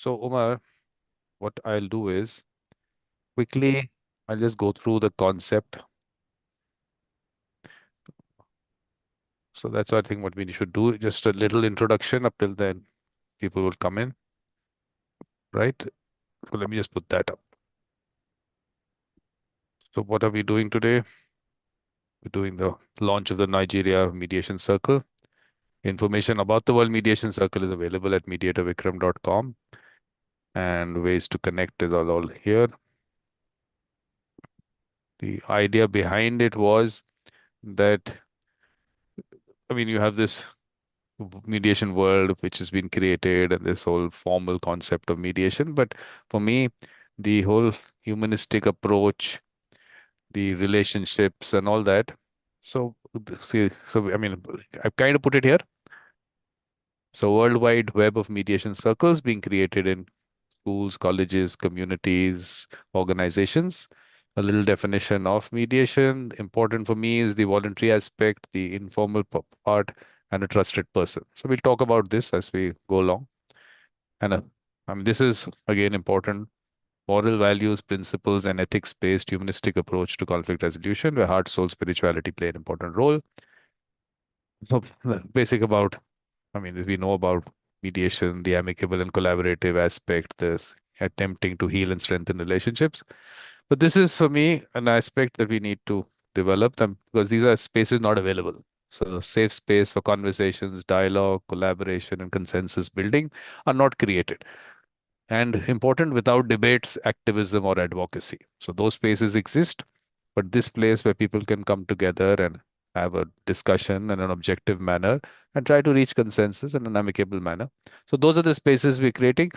So, Umar, what I'll do is quickly, I'll just go through the concept. So that's I think what we should do. Just a little introduction. Up till then, people will come in, right? So let me just put that up. So what are we doing today? We're doing the launch of the Nigeria Mediation Circle. Information about the World Mediation Circle is available at mediatorvikram.com, and ways to connect is all here. The idea behind it was that, I mean, you have this mediation world which has been created and this whole formal concept of mediation. But for me, the whole humanistic approach, the relationships and all that. So, see, so I mean, I've kind of put it here. So, worldwide web of mediation circles being created in schools, colleges, communities, organizations. A little definition of mediation. Important for me is the voluntary aspect, the informal part, and a trusted person. So we'll talk about this as we go along. And I mean, this is again important. Moral values, principles, and ethics-based humanistic approach to conflict resolution, where heart, soul, spirituality play an important role. So basic about, I mean, we know about mediation, the amicable and collaborative aspect, this attempting to heal and strengthen relationships. But this is for me an aspect that we need to develop them because these are spaces not available. So safe space for conversations, dialogue, collaboration, and consensus building are not created. And important without debates, activism, or advocacy. So those spaces exist, but this place where people can come together and have a discussion in an objective manner and try to reach consensus in an amicable manner. So those are the spaces we're creating.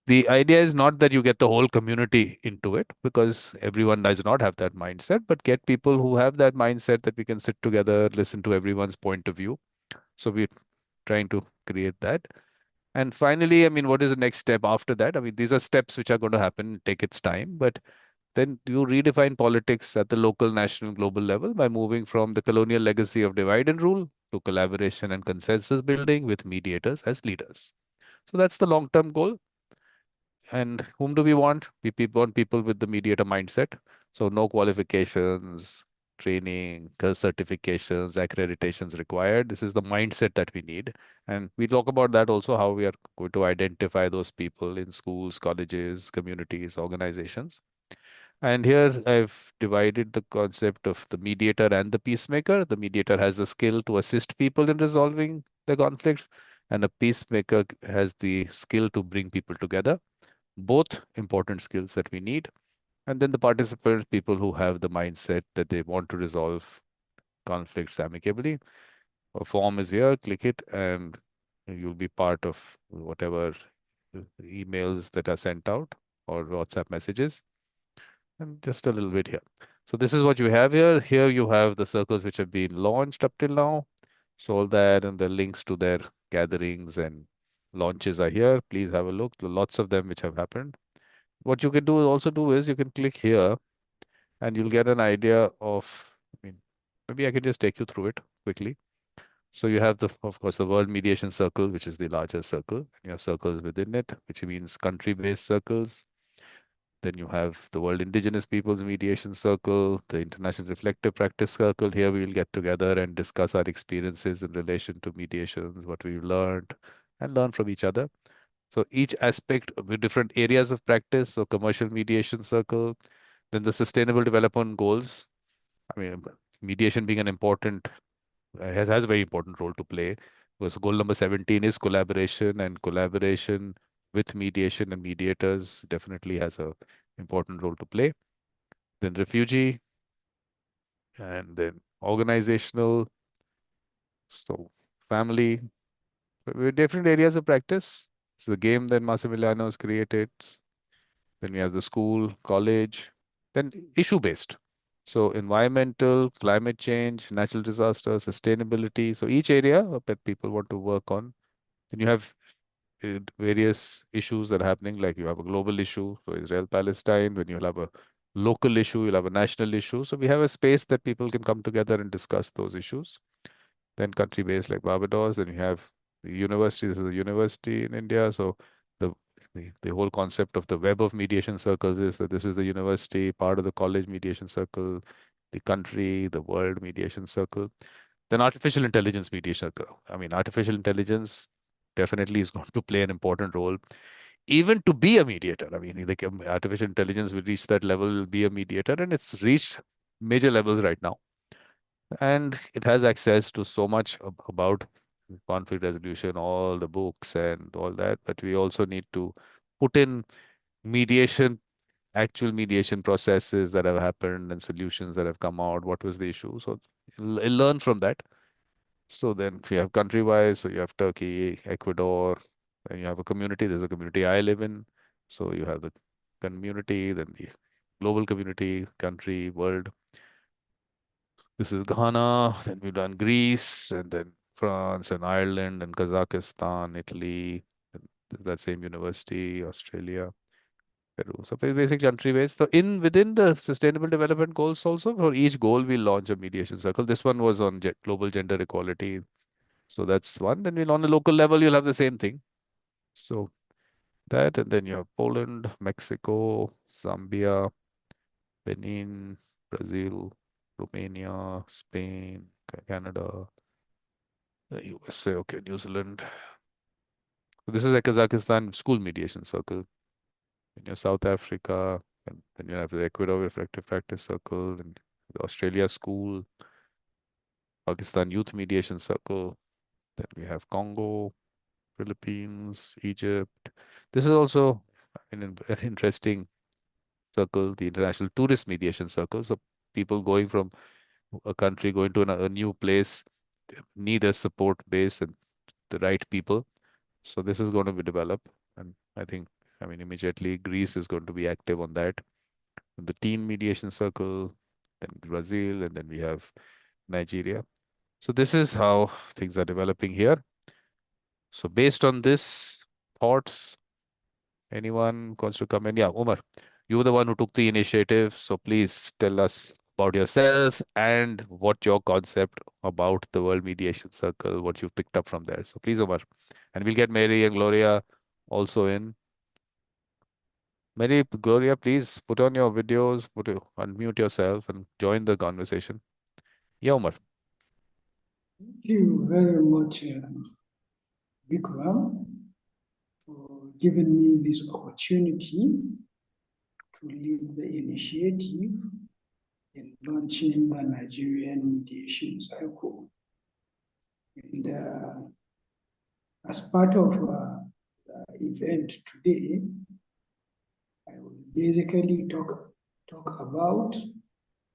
The idea is not that you get the whole community into it because everyone does not have that mindset, but get people who have that mindset that we can sit together, listen to everyone's point of view. So we're trying to create that. And finally, I mean, what is the next step after that? I mean, these are steps which are going to happen, take its time, but then you redefine politics at the local, national, global level by moving from the colonial legacy of divide and rule to collaboration and consensus building with mediators as leaders. So that's the long-term goal. And whom do we want? Want people with the mediator mindset. So no qualifications, training, certifications, accreditations required. This is the mindset that we need. And we talk about that also, how we are going to identify those people in schools, colleges, communities, organizations. And here I've divided the concept of the mediator and the peacemaker. The mediator has the skill to assist people in resolving the conflicts, and a peacemaker has the skill to bring people together. Both important skills that we need. And then the participants, people who have the mindset that they want to resolve conflicts amicably. A form is here, click it, and you'll be part of whatever emails that are sent out or WhatsApp messages. And just a little bit here. So this is what you have here. Here you have the circles which have been launched up till now. So all that and the links to their gatherings and launches are here. Please have a look. There are lots of them which have happened. What you can do also do is you can click here and you'll get an idea of, I mean, maybe I can just take you through it quickly. So you have the, of course, the World Mediation Circle, which is the largest circle. You have circles within it, which means country-based circles. Then you have the World Indigenous Peoples Mediation Circle, the International Reflective Practice Circle. Here we will get together and discuss our experiences in relation to mediations, what we've learned, and learn from each other. So each aspect with different areas of practice. So commercial mediation circle, then the sustainable development goals. I mean, mediation being an important, has a very important role to play. Because goal number 17 is collaboration, and collaboration with mediation and mediators definitely has a important role to play. Then refugee, and then organizational, so family, with different areas of practice. It's the game that Massimiliano has created. Then we have the school, college, then issue based. So environmental, climate change, natural disaster, sustainability. So each area that people want to work on. Then you have various issues that are happening, like you have a global issue, so Israel, Palestine. When you'll have a local issue, you'll have a national issue. So we have a space that people can come together and discuss those issues. Then country based like Barbados. Then you have the university. This is a university in India. So the The whole concept of the web of mediation circles is that this is the university, part of the college mediation circle, the country, the world mediation circle. Then artificial intelligence mediation circle. I mean, artificial intelligence definitely is going to play an important role, even to be a mediator. I mean, the artificial intelligence will reach that level, will be a mediator, and it's reached major levels right now. And it has access to so much about conflict resolution, all the books and all that. But we also need to put in mediation, actual mediation processes that have happened and solutions that have come out. What was the issue? So learn from that. So then if you have country-wise, so you have Turkey, Ecuador, and you have a community. There's a community I live in. So you have the community, then the global community, country, world. This is Ghana, then we've done Greece, and then France and Ireland and Kazakhstan, Italy, and that same university, Australia, Peru. So basic country based. So in within the Sustainable Development Goals also, for each goal we launch a mediation circle. This one was on global gender equality. So that's one. Then we'll on a local level, you'll have the same thing. So that, and then you have Poland, Mexico, Zambia, Benin, Brazil, Romania, Spain, Canada, the USA, okay, New Zealand. So this is a Kazakhstan school mediation circle. Then you have South Africa, and then you have the Ecuador Reflective Practice Circle, and the Australia School, Pakistan Youth Mediation Circle. Then we have Congo, Philippines, Egypt. This is also an interesting circle, the International Tourist Mediation Circle. So people going from a country, going to a new place, need a support base and the right people. So this is going to be developed. And I think, I mean, immediately Greece is going to be active on that. The Teen Mediation Circle, then Brazil, and then we have Nigeria. So this is how things are developing here. So based on this, thoughts, anyone wants to come in? Yeah, Umar, you were the one who took the initiative. So please tell us about yourself and what your concept about the World Mediation Circle, what you picked up from there. So please, Umar. And we'll get Mary and Gloria also in. Mary, Gloria, please put on your videos, unmute yourself and join the conversation. Yeah, Umar. Thank you very much, Vikram, for giving me this opportunity to lead the initiative in launching the Nigerian Mediation Circle. And as part of the event today, I will basically talk about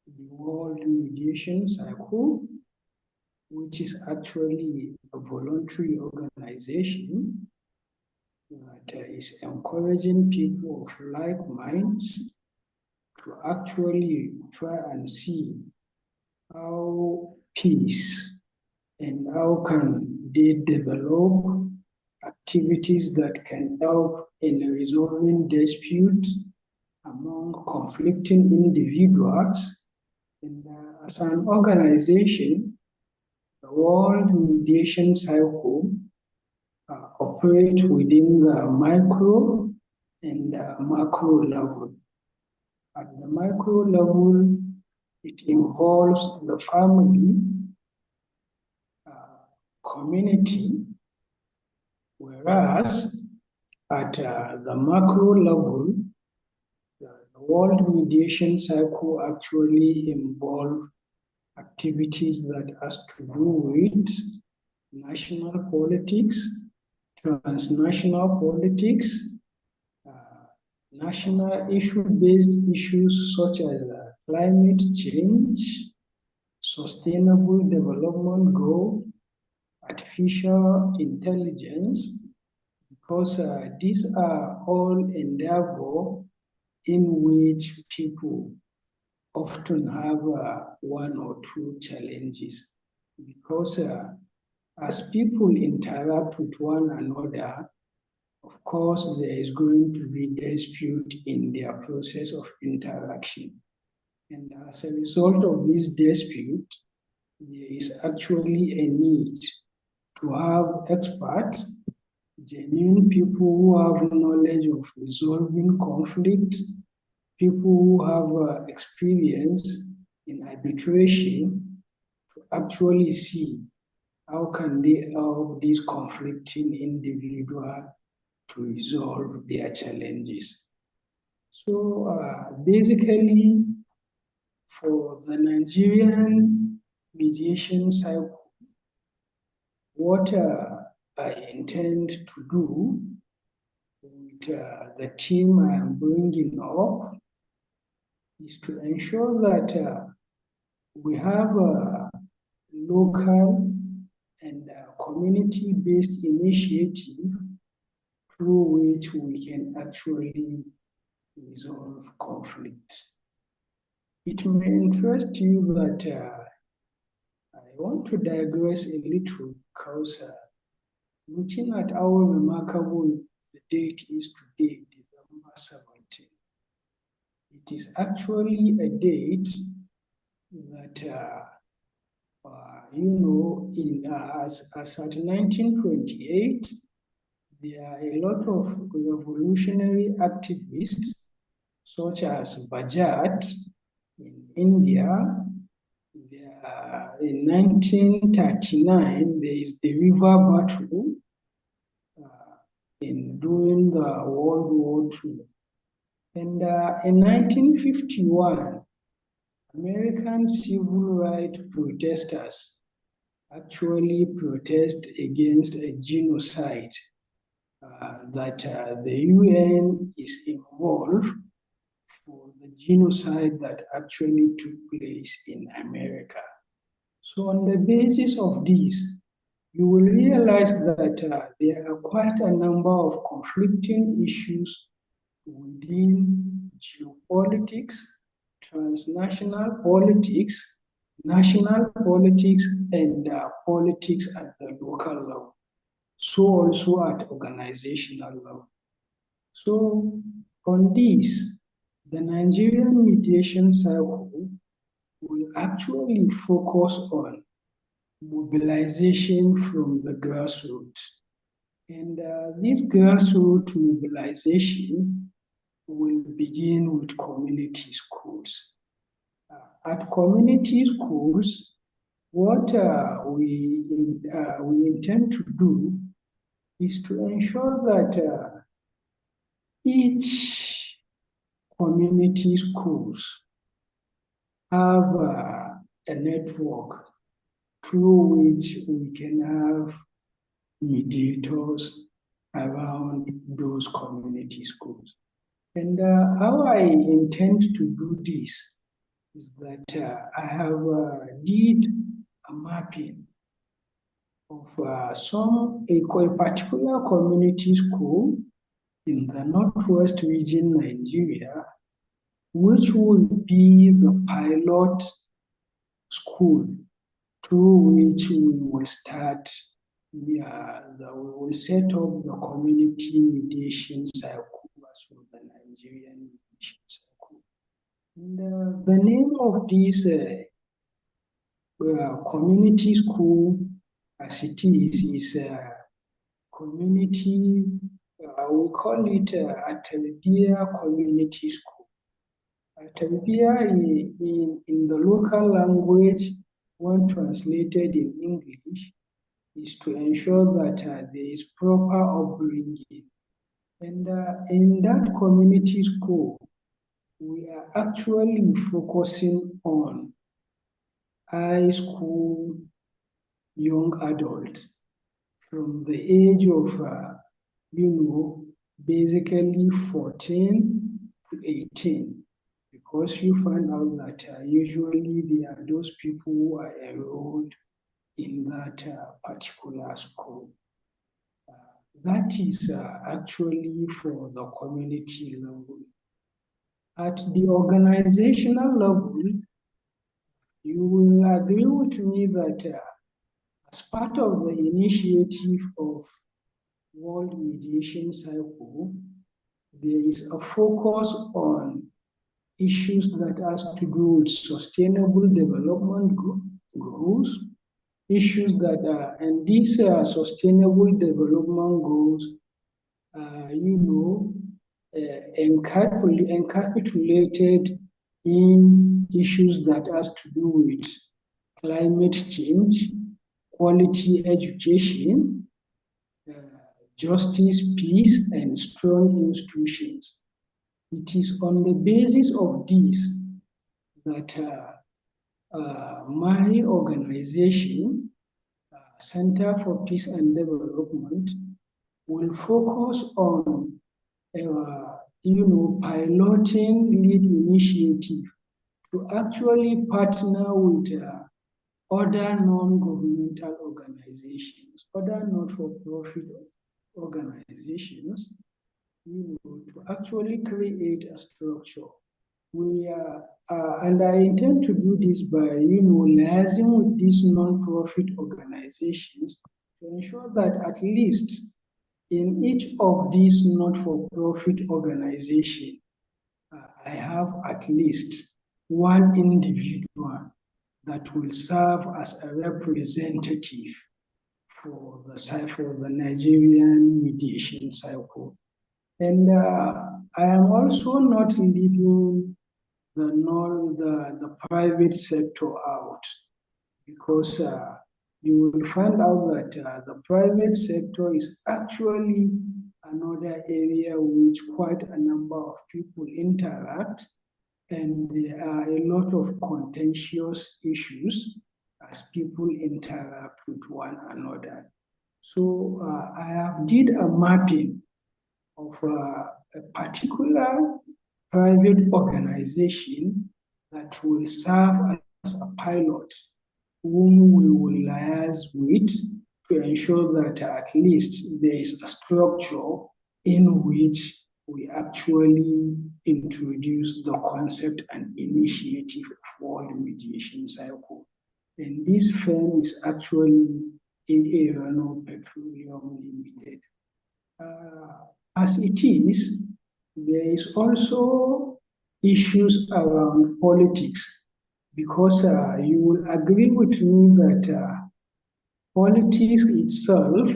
the World Mediation Circle, which is actually a voluntary organization that is encouraging people of like minds to actually try and see how peace and how can they develop activities that can help in resolving disputes among conflicting individuals. And as an organization, the World Mediation Cycle operate within the micro and macro level. At the micro level, it involves the family, community, whereas at the macro level, the World Mediation Cycle actually involves activities that has to do with national politics, transnational politics, national issue-based issues such as climate change, sustainable development goal, artificial intelligence, because these are all endeavor in which people often have one or two challenges. Because as people interact with one another, of course, there is going to be dispute in their process of interaction. And as a result of this dispute, there is actually a need to have experts genuine people who have knowledge of resolving conflict, people who have experience in arbitration to actually see how can they help these conflicting individuals to resolve their challenges. So basically, for the Nigerian mediation cycle, what I intend to do with the team I am bringing up is to ensure that we have a local and community-based initiative through which we can actually resolve conflict. It may interest you that I want to digress a little because looking at how remarkable the date is today, December 17, it is actually a date that, as at 1928, there are a lot of revolutionary activists, such as Bajat in India. In 1939, there is the river battle during the World War II. And in 1951, American civil rights protesters actually protest against a genocide that the UN is involved for the genocide that actually took place in America. So on the basis of this, you will realize that there are quite a number of conflicting issues within geopolitics, transnational politics, national politics, and politics at the local level. So also at organizational level. So on this, the Nigerian mediation cycle will actually focus on mobilization from the grassroots. And this grassroots mobilization will begin with community schools. At community schools, what we intend to do is to ensure that each community schools have a network through which we can have mediators around those community schools. And how I intend to do this is that I have did a mapping of a particular community school in the Northwest region, Nigeria, which will be the pilot school through which we will start, we will set up the community mediation cycle as well, the Nigerian mediation cycle. And the name of this community school, as it is community, we call it Atalbia Community School. Atalbia in the local language, when translated in English, is to ensure that there is proper upbringing. And in that community school, we are actually focusing on high school young adults from the age of, basically 14 to 18, because you find out that usually there are those people who are enrolled in that particular school. That is actually for the community level. At the organizational level, you will agree with me that as part of the initiative of World Mediation Cycle, there is a focus on issues that has to do with sustainable development goals, issues that and these sustainable development goals, encapsulated in issues that has to do with climate change, quality education, uh, justice, peace, and strong institutions. It is on the basis of this that my organization, Center for Peace and Development, will focus on piloting lead initiative to actually partner with other non-governmental organizations, other not-for-profit organizations, to actually create a structure. And I intend to do this by, liaising with these non-profit organizations to ensure that at least in each of these not-for-profit organizations, I have at least one individual that will serve as a representative for the Nigerian mediation cycle. And I am also not leaving the private sector out, because you will find out that the private sector is actually another area which quite a number of people interact, and there are a lot of contentious issues as people interact with one another. So I have did a mapping of a particular private organization that will serve as a pilot whom we will liaise with to ensure that at least there is a structure in which we actually introduce the concept and initiative of world mediation cycle. And this firm is actually Aerono Petroleum Limited. As it is, there is also issues around politics, because you will agree with me that politics itself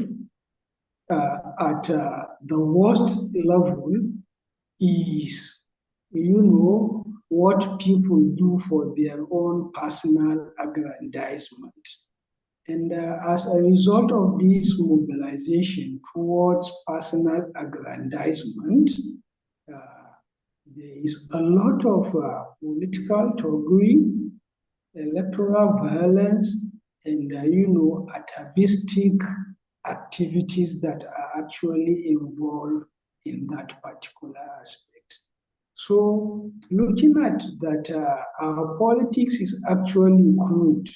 at the worst level is, what people do for their own personal aggrandizement. And as a result of this mobilization towards personal aggrandizement, there is a lot of political thuggery, electoral violence, and atavistic activities that are actually involved in that particular aspect. So looking at that, our politics is actually crude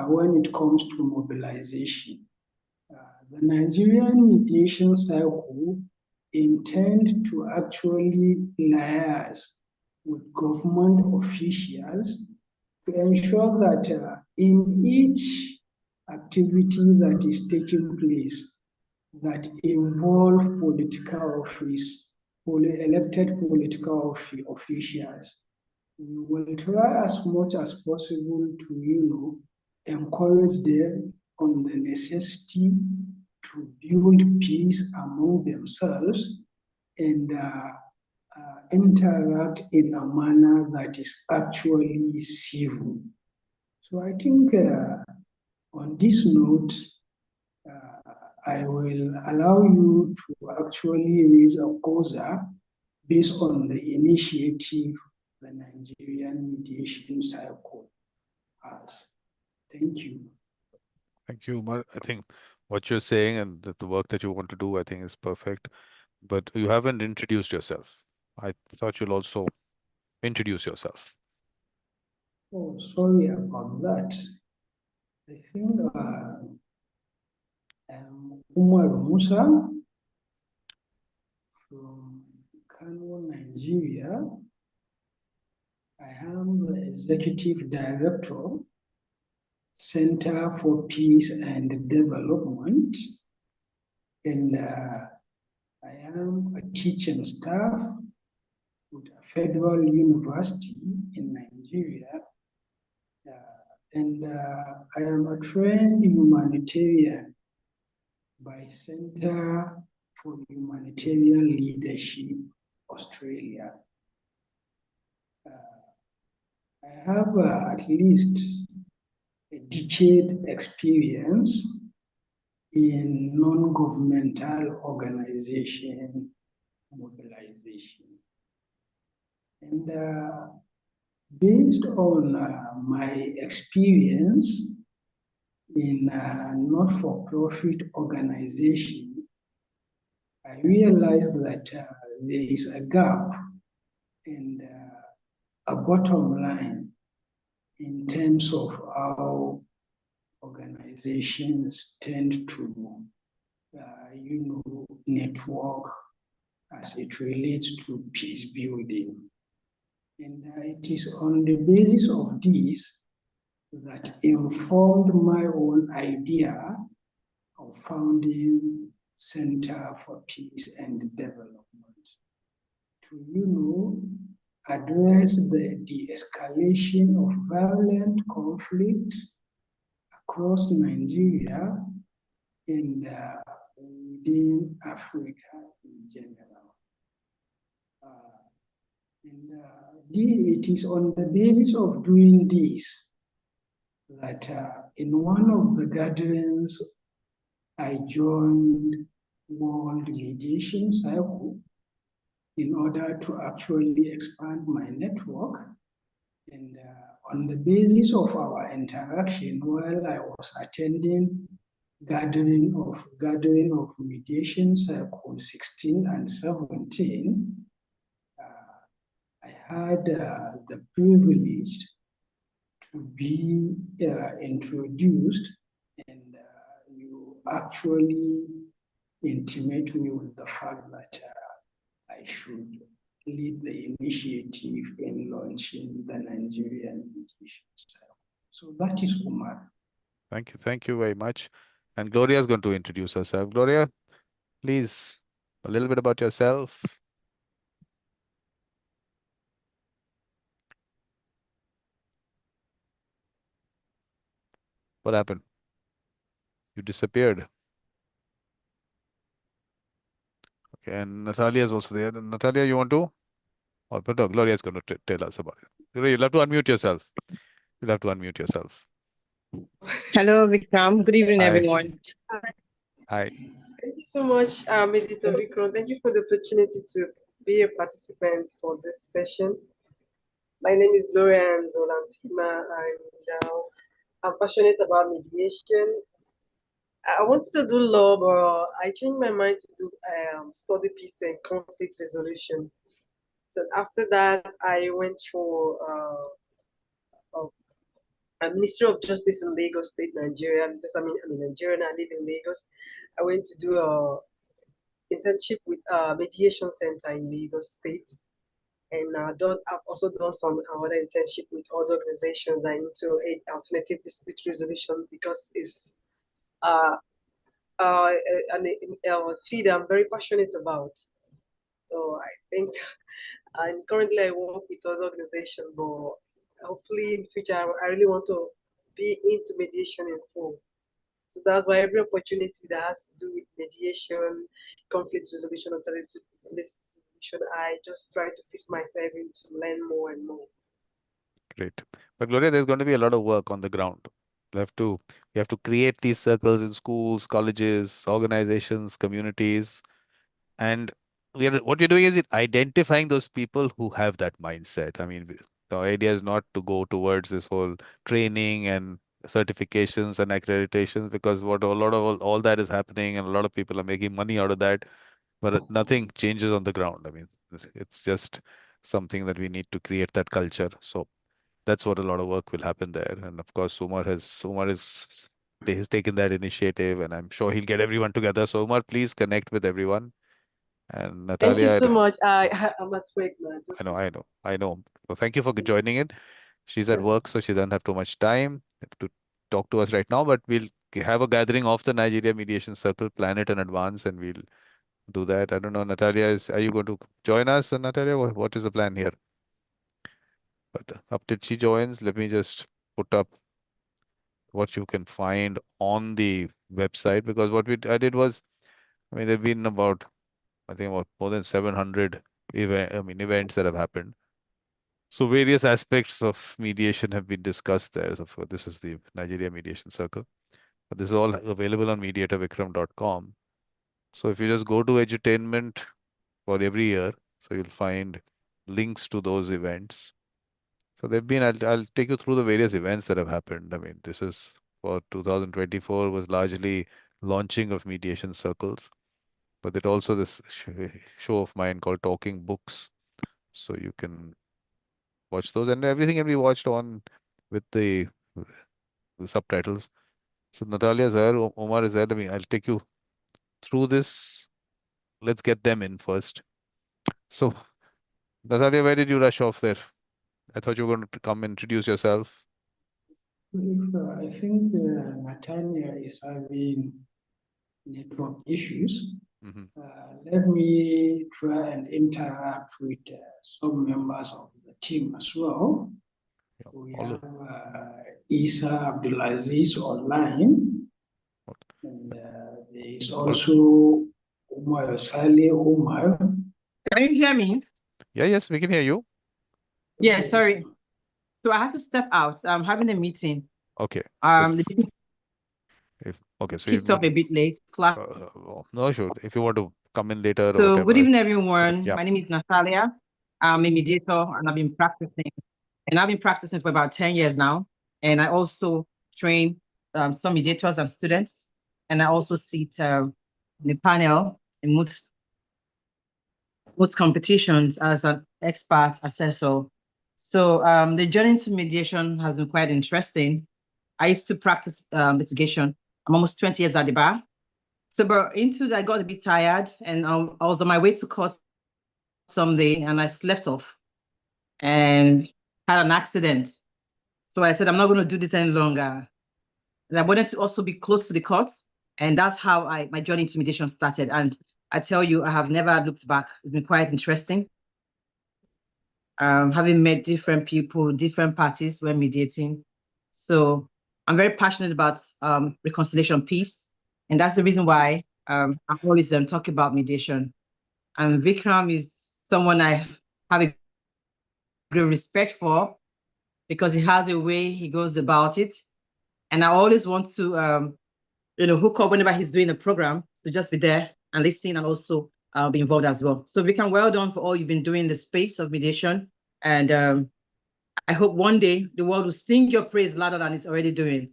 when it comes to mobilization. The Nigerian mediation cycle intend to actually liaise with government officials to ensure that in each activity that is taking place that involve political office, elected political officials, we will try as much as possible to, encourage them on the necessity to build peace among themselves and interact in a manner that is actually civil. So I think on this note, I will allow you to actually raise a causa based on the initiative the Nigerian mediation cycle has. Thank you. Thank you, Umar. I think what you're saying and the work that you want to do, I think is perfect. But you haven't introduced yourself. I thought you'll also introduce yourself. Oh, sorry about that. I think I'm Umar Musa from Kano, Nigeria. I am the Executive Director, Center for Peace and Development, and I am a teaching staff with a federal university in Nigeria, and I am a trained humanitarian by Center for Humanitarian Leadership, Australia. I have at least a decade experience in non-governmental organization mobilization. And based on my experience in not-for-profit organization, I realized that there is a gap and a bottom line in terms of how organizations tend to, network as it relates to peace building. And it is on the basis of this that informed my own idea of founding Center for Peace and Development to, address the de-escalation of violent conflicts across Nigeria and within Africa in general. It is on the basis of doing this that in one of the gatherings I joined World Mediation Circle in order to actually expand my network. And on the basis of our interaction while I was attending gathering of Mediation Circle 16 and 17, I had the privilege to be introduced, and you actually intimate me with the fact that I should lead the initiative in launching the Nigerian Mediation Circle. So that is Umar. Thank you. Thank you very much. And Gloria is going to introduce herself. Gloria, please, a little bit about yourself. What happened? You disappeared. Okay, and Natalia is also there. Natalia, you want to? Or but no, Gloria is going to tell us about it. Gloria, you'll have to unmute yourself. You'll have to unmute yourself. Hello, Vikram. Good evening, Hi. everyone. Hi. Thank you so much, Mediator Vikram. Thank you for the opportunity to be a participant for this session. My name is Gloria Nzolantima, and I'm passionate about mediation. I wanted to do law, but I changed my mind to do study peace and conflict resolution. So after that, I went for a Ministry of Justice in Lagos State, Nigeria, because I'm Nigerian. I live in Lagos. I went to do a internship with Mediation Center in Lagos State, and I've also done some other internship with other organizations that are into alternative dispute resolution because it's a field I'm very passionate about. So I think, and currently I work with other organizations, but hopefully in the future I really want to be into mediation in full. So that's why every opportunity that has to do with mediation, conflict resolution, alternative resolution, I just try to fix myself in to learn more and more. Great. But Gloria, there's going to be a lot of work on the ground. You have to create these circles in schools, colleges, organizations, communities. And what we're doing is identifying those people who have that mindset. I mean, the idea is not to go towards this whole training and certifications and accreditations because what a lot of all that is happening and a lot of people are making money out of that, but nothing changes on the ground. I mean, it's just something that we need to create that culture. So that's what a lot of work will happen there. And of course, Umar is he's taken that initiative, and I'm sure he'll get everyone together. So Umar, please connect with everyone. And Thank you Natalia, so much. I'm at work now. I know. So thank you for joining in. She's at Yeah. work, so she doesn't have too much time to talk to us right now. But we'll have a gathering of the Nigeria Mediation Circle, plan it in advance, and we'll do that. I don't know, Natalia, are you going to join us? Natalia, what is the plan here? But up till she joins, let me just put up what you can find on the website, because what I did was, I mean, there've been about, I think about more than 700 events that have happened. So various aspects of mediation have been discussed there. So this is the Nigeria Mediation Circle. But this is all available on mediatorvikram.com. So if you just go to edutainment for every year, so you'll find links to those events. So they've been, I'll take you through the various events that have happened. I mean, this is for 2024 was largely launching of mediation circles, but it also this show of mine called Talking Books. So you can watch those, and everything can be watched on with the subtitles. So Natalia is there, Omar is there. I mean, I'll take you through this. Let's get them in first. So Natalia, where did you rush off there? I thought you were going to come introduce yourself. I think Natalia is having network issues. Mm-hmm. Let me try and interact with some members of the team as well. Yeah. We have Isa Abdulaziz online, and there is also Umar Saleh Umar. Can you hear me? Yeah, yes, we can hear you. Yeah, sorry. So I had to step out. I'm having a meeting. Okay. The people so kicked off a bit late. no, sure. If you want to come in later or So whatever. good evening, everyone. Yeah. My name is Natalia. I'm a mediator, and I've been practicing for about 10 years now. And I also train some mediators and students. And I also sit in the panel in most competitions as an expert assessor. So the journey to mediation has been quite interesting. I used to practice litigation. I'm almost 20 years at the bar. So, but into that, I got a bit tired, and I was on my way to court someday, and I slept off and had an accident. So I said, I'm not going to do this any longer. And I wanted to also be close to the court, and that's how my journey into mediation started. And I tell you, I have never looked back. It's been quite interesting. Having met different people, different parties when mediating. So I'm very passionate about reconciliation, peace. And that's the reason why I'm always talking about mediation. And Vikram is someone I have a great respect for because he has a way he goes about it. And I always want to, hook up whenever he's doing a program to just be there and listen and also be involved as well. So Vikram, well done for all you've been doing in the space of mediation. And I hope one day the world will sing your praise louder than it's already doing.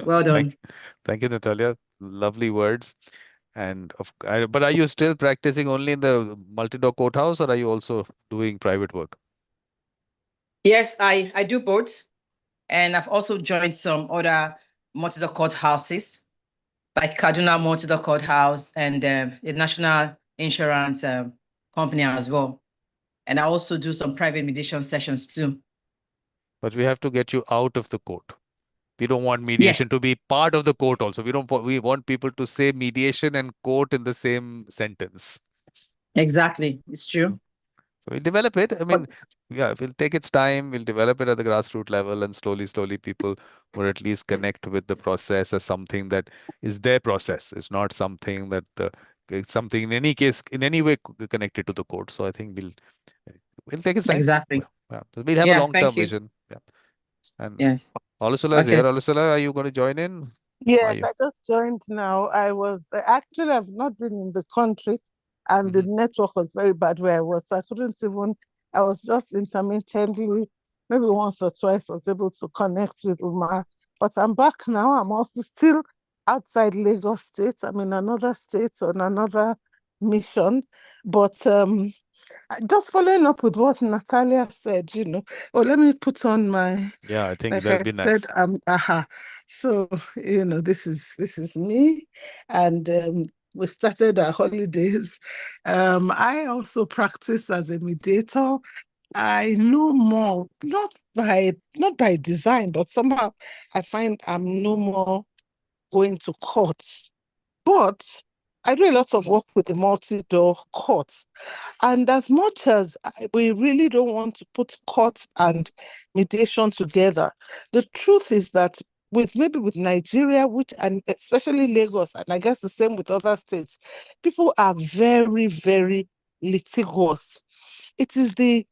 Well done. Thank you, Natalia. Lovely words. And but are you still practicing only in the multi-door courthouse, or are you also doing private work? Yes, I do both. And I've also joined some other multi-door courthouses, like Kaduna Multi-door Courthouse and the National Insurance Company as well. And I also do some private mediation sessions too. But we have to get you out of the court. We don't want mediation to be part of the court also. We want people to say mediation and court in the same sentence. Exactly. It's true. So we'll develop it. I mean, yeah, we'll take its time. We'll develop it at the grassroots level, and slowly people will at least connect with the process as something that is their process. It's not something that it's something in any case, in any way connected to the court. So I think we'll take its time. Exactly. Yeah. We'll have a long-term vision. Yeah. And yes. Olusula is here. Olusula, are you going to join in? Yes, I just joined now. I was actually, I've not been in the country, and the network was very bad where I was. I couldn't even, I was just intermittently, maybe once or twice, was able to connect with Umar. But I'm back now. I'm also still outside Lagos State. I'm in another state on another mission. But just following up with what Natalia said, let me put on my, yeah, I think like that'd I be nice. Said, so, this is me. And we started our holidays. I also practice as a mediator. I know more, not by design, but somehow I find I'm no more going to courts. But I do a lot of work with the multi-door courts. And as much as we really don't want to put court and mediation together, the truth is that with Nigeria, which, and especially Lagos, and I guess the same with other states, people are very, very litigious. It is the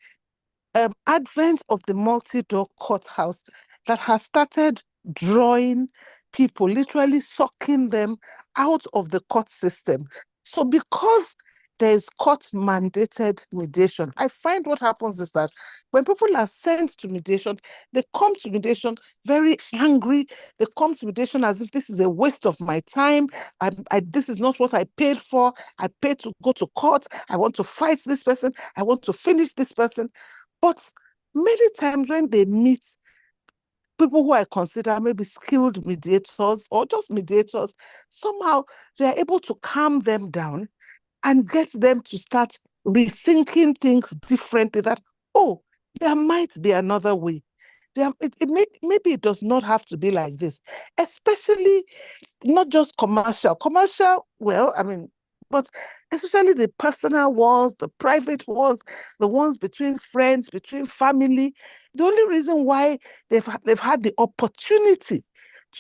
advent of the multi-door courthouse that has started drawing people, literally sucking them out of the court system. So because there's court-mandated mediation, I find what happens is that when people are sent to mediation, they come to mediation very angry. They come to mediation as if this is a waste of my time. This is not what I paid for. I paid to go to court. I want to fight this person. I want to finish this person. But many times when they meet people who I consider maybe skilled mediators or just mediators, somehow they're able to calm them down and get them to start rethinking things differently, that, oh, there might be another way. Maybe it does not have to be like this, especially not just commercial. Commercial, well, I mean, but especially the personal ones, the private ones, the ones between friends, between family. The only reason why they've had the opportunity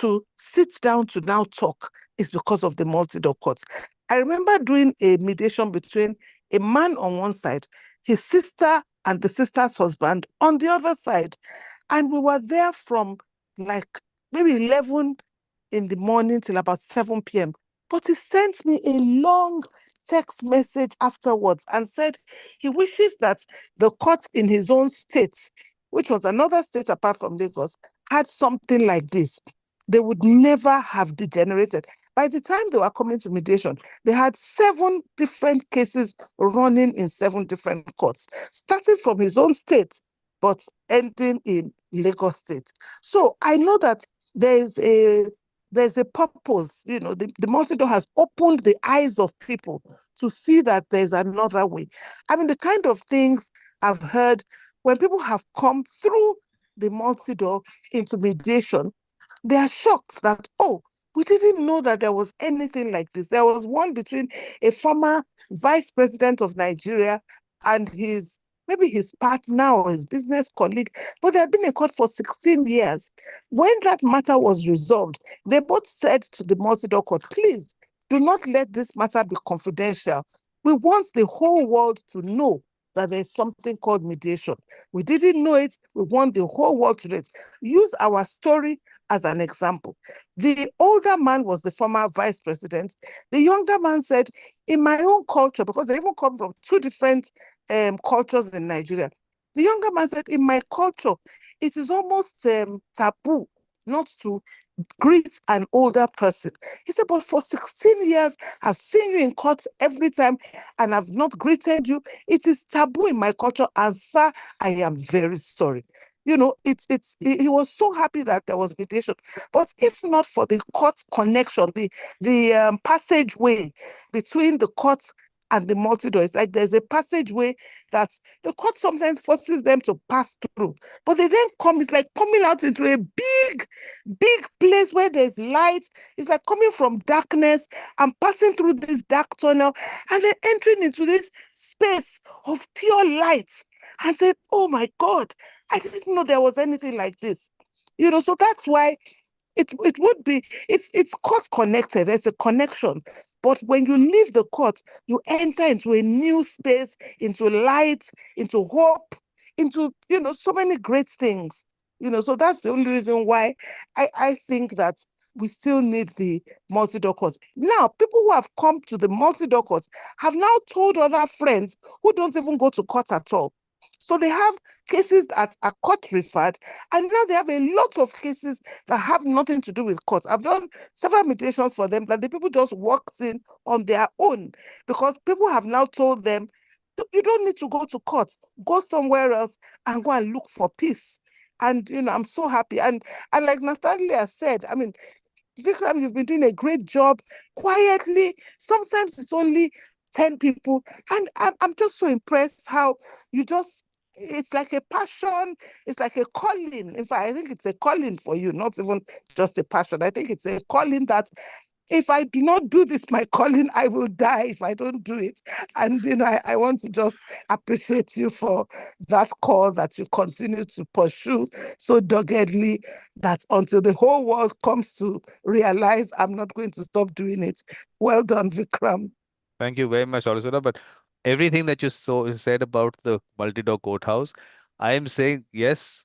to sit down to now talk is because of the multi-door courts. I remember doing a mediation between a man on one side, his sister and the sister's husband on the other side. And we were there from like maybe 11 in the morning till about 7 p.m. But he sent me a long text message afterwards and said he wishes that the court in his own state, which was another state apart from Lagos, had something like this. They would never have degenerated. By the time they were coming to mediation, they had 7 different cases running in 7 different courts, starting from his own state, but ending in Lagos State. So I know that there's a purpose. The multi-door has opened the eyes of people to see that there's another way. I mean, the kind of things I've heard when people have come through the multi-door into mediation, they are shocked that, oh, we didn't know that there was anything like this. There was one between a former vice president of Nigeria and maybe his partner or his business colleague, but they had been in court for 16 years. When that matter was resolved, they both said to the multi-door court, please do not let this matter be confidential. We want the whole world to know that there's something called mediation. We didn't know it. We want the whole world to know it. Use our story as an example. The older man was the former vice president. The younger man said, in my own culture, because they even come from 2 different cultures in Nigeria, the younger man said, in my culture, it is almost taboo not to greet an older person. He said, but for 16 years, I've seen you in court every time and I've not greeted you. It is taboo in my culture. And sir, I am very sorry. He was so happy that there was mediation. But if not for the court connection, the passageway between the courts and the multi-door, it's like there's a passageway that the court sometimes forces them to pass through. But they then it's like coming out into a big, big place where there's light. It's like coming from darkness and passing through this dark tunnel and then entering into this space of pure light and said, oh my God, I didn't know there was anything like this. So that's why it's court connected. There's a connection. But when you leave the court, you enter into a new space, into light, into hope, into, so many great things. So that's the only reason why I think that we still need the multi-door courts. Now, people who have come to the multi-door courts have now told other friends who don't even go to court at all. So they have cases that are court referred, and now they have a lot of cases that have nothing to do with court. I've done several mediations for them that the people just walked in on their own because people have now told them, you don't need to go to court, go somewhere else and go and look for peace. And, I'm so happy. And like Natalia said, I mean, Vikram, you've been doing a great job quietly. Sometimes it's only 10 people. And I'm just so impressed how it's like a passion. It's like a calling. In fact, I think it's a calling for you, not even just a passion. I think it's a calling that if I do not do this, my calling, I will die if I don't do it. And, I want to just appreciate you for that call that you continue to pursue so doggedly that until the whole world comes to realize I'm not going to stop doing it. Well done, Vikram. Thank you very much, Arsula. But everything that you said about the multi-door courthouse, I am saying yes,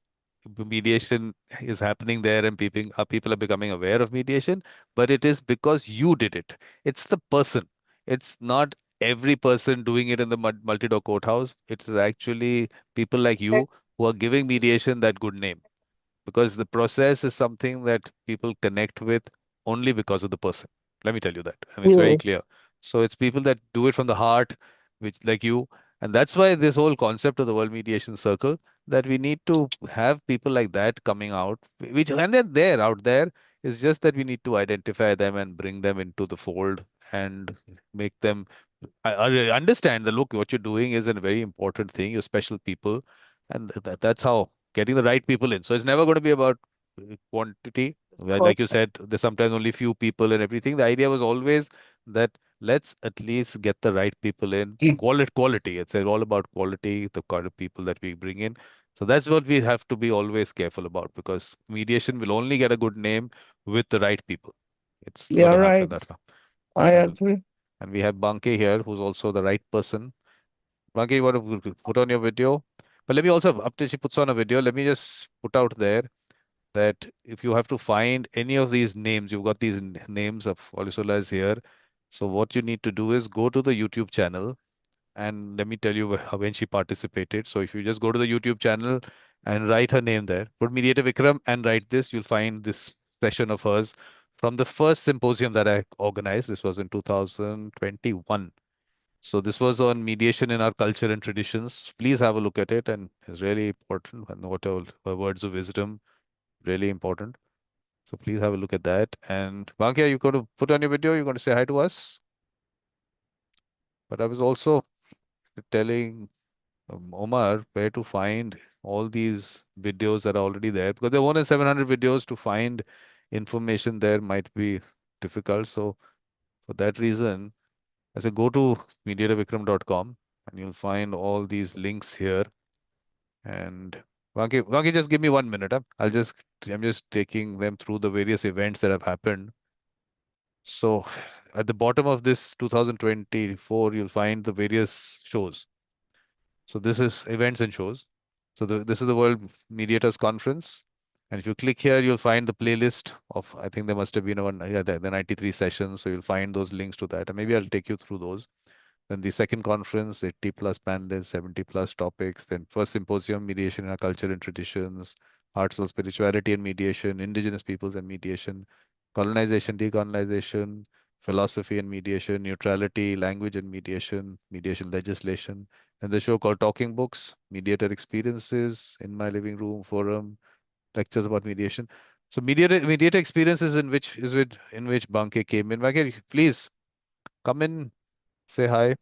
mediation is happening there, and people are becoming aware of mediation. But it is because you did it. It's the person. It's not every person doing it in the multi-door courthouse. It's actually people like you who are giving mediation that good name, because the process is something that people connect with only because of the person. Let me tell you that. And it's very clear. Yes. So it's people that do it from the heart, which like you. And that's why this whole concept of the World Mediation Circle, that we need to have people like that coming out, which when they're there out there, it's just that we need to identify them and bring them into the fold and make them I understand the look, what you're doing is a very important thing. You're special people, and that's how getting the right people in. So it's never going to be about quantity. Of Like you course. said, there's sometimes only few people and everything. The idea was always that let's at least get the right people in. Quality. It's all about quality, the kind of people that we bring in. So that's what we have to be always careful about, because mediation will only get a good name with the right people. It's got to You're happen right. that way. I And agree. and we have Banke here, who's also the right person. Banke, you want to put on your video? But let me also, after she puts on a video, let me just put out there that if you have to find any of these names, you've got these names of Olusola is here. So what you need to do is go to the YouTube channel, and let me tell you when she participated. So if you just go to the YouTube channel and write her name there, put Mediator Vikram and write this, you'll find this session of hers from the first symposium that I organized. This was in 2021. So this was on mediation in our culture and traditions. Please have a look at it, and it's really important. And what are her words of wisdom, really important. So please have a look at that. And Banki, are you going to put on your video? You're going to say hi to us? But I was also telling Omar where to find all these videos that are already there, because there are more than 700 videos. To find information there might be difficult. So for that reason, I say go to mediatorvikram.com and you'll find all these links here. And Vanki, just give me 1 minute. Huh? I'm just taking them through the various events that have happened. So at the bottom of this 2024, you'll find the various shows. So this is events and shows. So this is the World Mediators Conference. And if you click here, you'll find the playlist of, I think there must have been the 93 sessions. So you'll find those links to that. And maybe I'll take you through those. Then the second conference, 80 plus panelists, 70 plus topics. Then first symposium, mediation in our culture and traditions, arts of spirituality and mediation, indigenous peoples and mediation, colonization, decolonization, philosophy and mediation, neutrality, language and mediation, mediation legislation. And the show called Talking Books, Mediator Experiences, In My Living Room Forum, lectures about mediation. So mediator experiences in which Banke came in. Banke, please come in, say hi.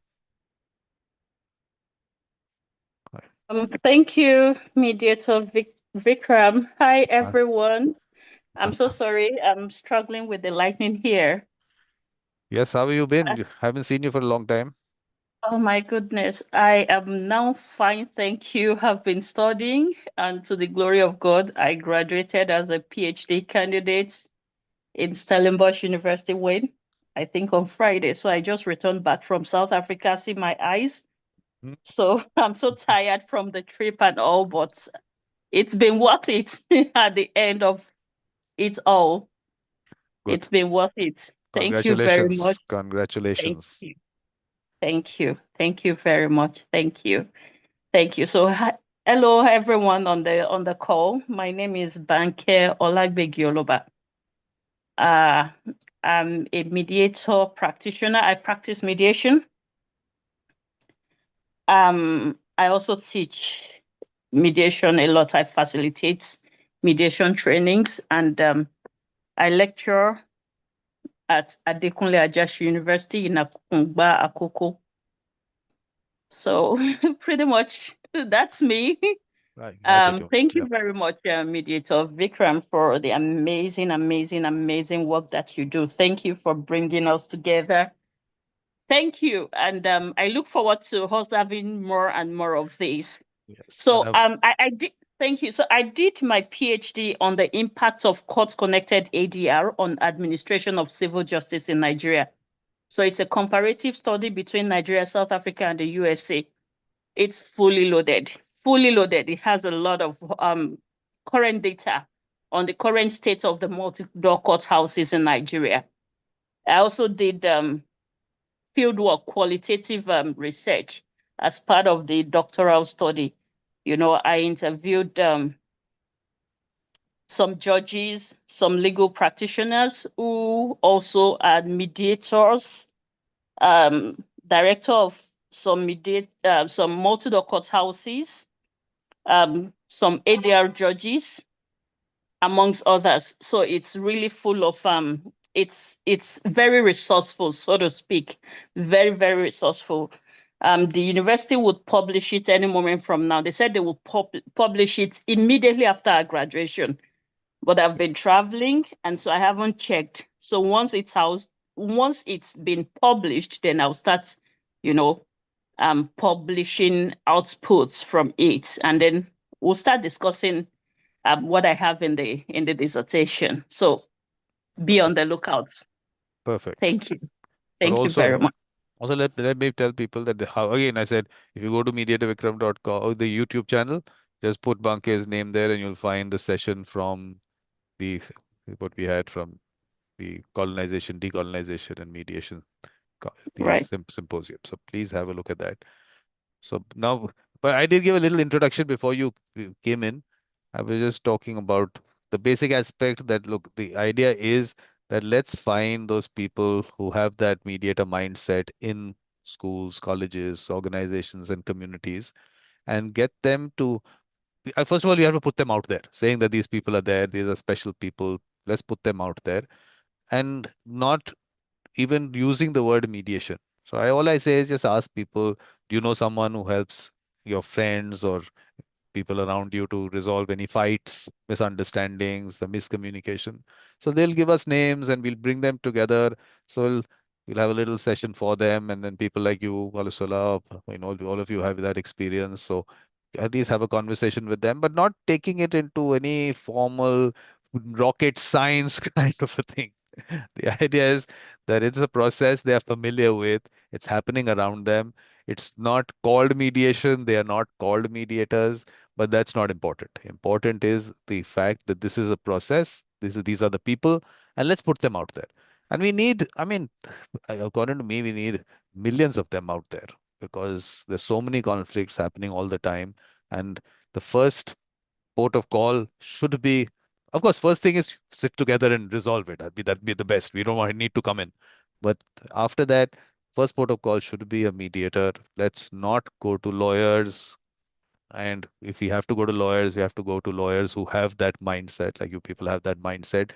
Thank you, Mediator Vikram. Hi, everyone. I'm so sorry. I'm struggling with the lightning here. Yes, how have you been? Haven't seen you for a long time. Oh my goodness. I am now fine. Thank you. Have been studying, and to the glory of God, I graduated as a PhD candidate in Stellenbosch University, Wayne, I think on Friday. So I just returned back from South Africa, see my eyes. So I'm so tired from the trip and all, but it's been worth it at the end of it all. Good. It's been worth it. Thank you very much. Congratulations. Thank you. Thank you. Thank you very much. Thank you. Thank you. So hello everyone on the call. My name is Banke Olagbegioloba. I'm a mediator practitioner. I practice mediation. I also teach mediation a lot. I facilitate mediation trainings, and I lecture at Adekunle Ajashi University in Akungba, Akoko. So pretty much that's me. Right. Glad to. Thank you Yeah. very much, Mediator Vikram, for the amazing, amazing, amazing work that you do. Thank you for bringing us together. Thank you. And I look forward to us having more and more of these. Yes. And So I did, thank you. So I did my PhD on the impact of court-connected ADR on administration of civil justice in Nigeria. So it's a comparative study between Nigeria, South Africa, and the USA. It's fully loaded, fully loaded. It has a lot of current data on the current state of the multi-door courthouses in Nigeria. I also did fieldwork, qualitative research as part of the doctoral study. You know, I interviewed some judges, some legal practitioners who also are mediators, director of some some multi-door courthouses, some ADR judges, amongst others. So it's really full of it's very resourceful, so to speak, very, very resourceful. The university would publish it any moment from now. They said they will publish it immediately after our graduation, but I've been traveling and so I haven't checked. So once it's been published, then I'll start, you know, publishing outputs from it, and then we'll start discussing what I have in the dissertation. So be on perfect. the lookout. Perfect. Thank you. But Thank you very much. also let me tell people that how again I said if you go to mediatorvikram.com or the YouTube channel, just put Banke's name there and you'll find the session from the what we had from the colonization, decolonization, and mediation, the Right. symposium. So please have a look at that. So now, but I did give a little introduction before you came in. I was just talking about the basic aspect that look, the idea is that let's find those people who have that mediator mindset in schools, colleges, organizations, and communities and get them to, first of all, you have to put them out there, saying that these people are there, these are special people. Let's put them out there and not even using the word mediation. So all I say is just ask people, do you know someone who helps your friends or people around you to resolve any fights, misunderstandings, the miscommunication? So they'll give us names and we'll bring them together. So we'll have a little session for them, and then people like you, Olusola, all of you have that experience. So at least have a conversation with them, but not taking it into any formal rocket science kind of a thing. The idea is that it's a process they are familiar with. It's happening around them. It's not called mediation. They are not called mediators, but that's not important. Important is the fact that this is a process. These are the people, and let's put them out there. And we need, I mean, according to me, we need millions of them out there because there's so many conflicts happening all the time. And the first port of call should be, of course, first thing is sit together and resolve it. That'd be the best. We don't want need to come in. But after that, first port of call should be a mediator. Let's not go to lawyers. And if we have to go to lawyers, we have to go to lawyers who have that mindset, like you people have that mindset,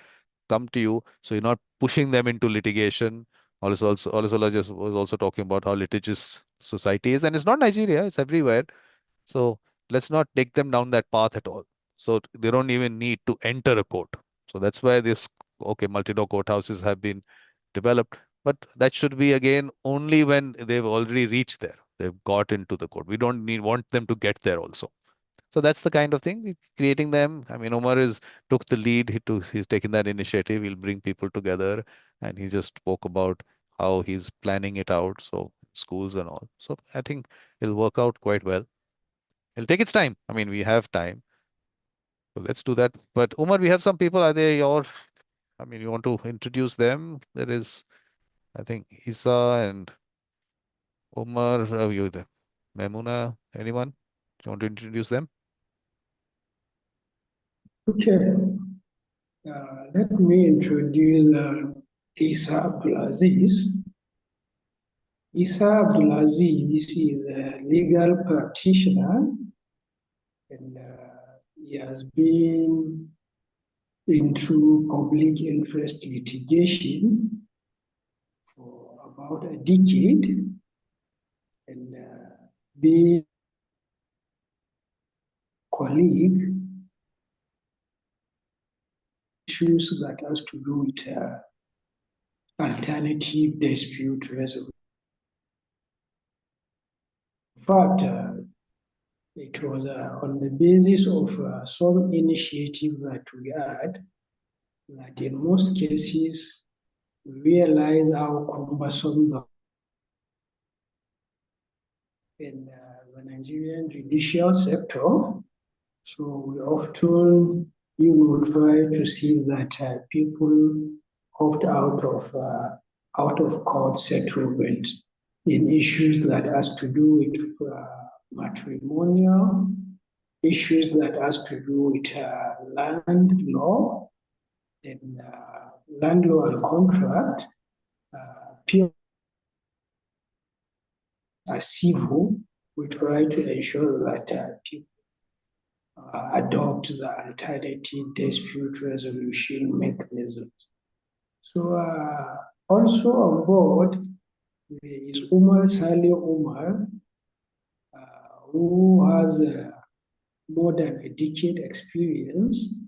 come to you. So you're not pushing them into litigation. Also, I just was also talking about how litigious society is, and it's not Nigeria, it's everywhere. So let's not take them down that path at all. So they don't even need to enter a court. So that's why this, okay, multi-door courthouses have been developed, but that should be again only when they've already reached there. They've got into the court. We don't want them to get there also. So that's the kind of thing we're creating them. I mean, Omar is took the lead. He's taken that initiative. He'll bring people together, and he just spoke about how he's planning it out. So schools and all. So I think it'll work out quite well. It'll take its time. I mean, we have time. So let's do that. But Umar, we have some people. Are they I mean, you want to introduce them? There is, I think, Isa and Umar. You there? Memuna, anyone? Do you want to introduce them? Okay, let me introduce Isa Abdulaziz. Isa Abdulaziz is a legal practitioner and he has been into public interest litigation for about a decade and being colleague issues that has to do with alternative dispute resolution. In fact, it was on the basis of some initiative that we had that in most cases we realize how cumbersome in the Nigerian judicial sector. So we often, try to see that people opt out of court settlement in issues that has to do with matrimonial, issues that has to do with land law, and land law and contract, civil. We try to ensure that people adopt the alternative dispute resolution mechanisms. So also on board is Umar Saleh Umar, who has more than a decade experience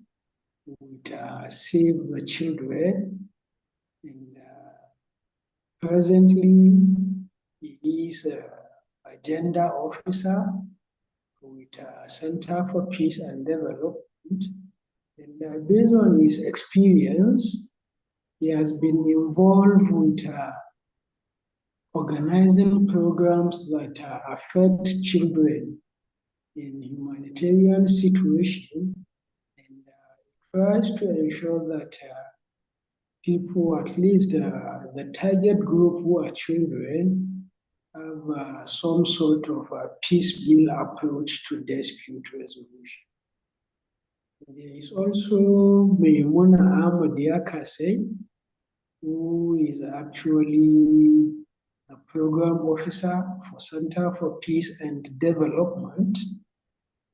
with Save the Children. And presently, he is a gender officer with Center for Peace and Development. And based on his experience, he has been involved with organizing programs that affect children in humanitarian situations, and tries to ensure that people, at least the target group who are children, have some sort of a peace bill approach to dispute resolution. There is also Maimuna Ahmad Yakase, who is actually a program officer for Center for Peace and Development.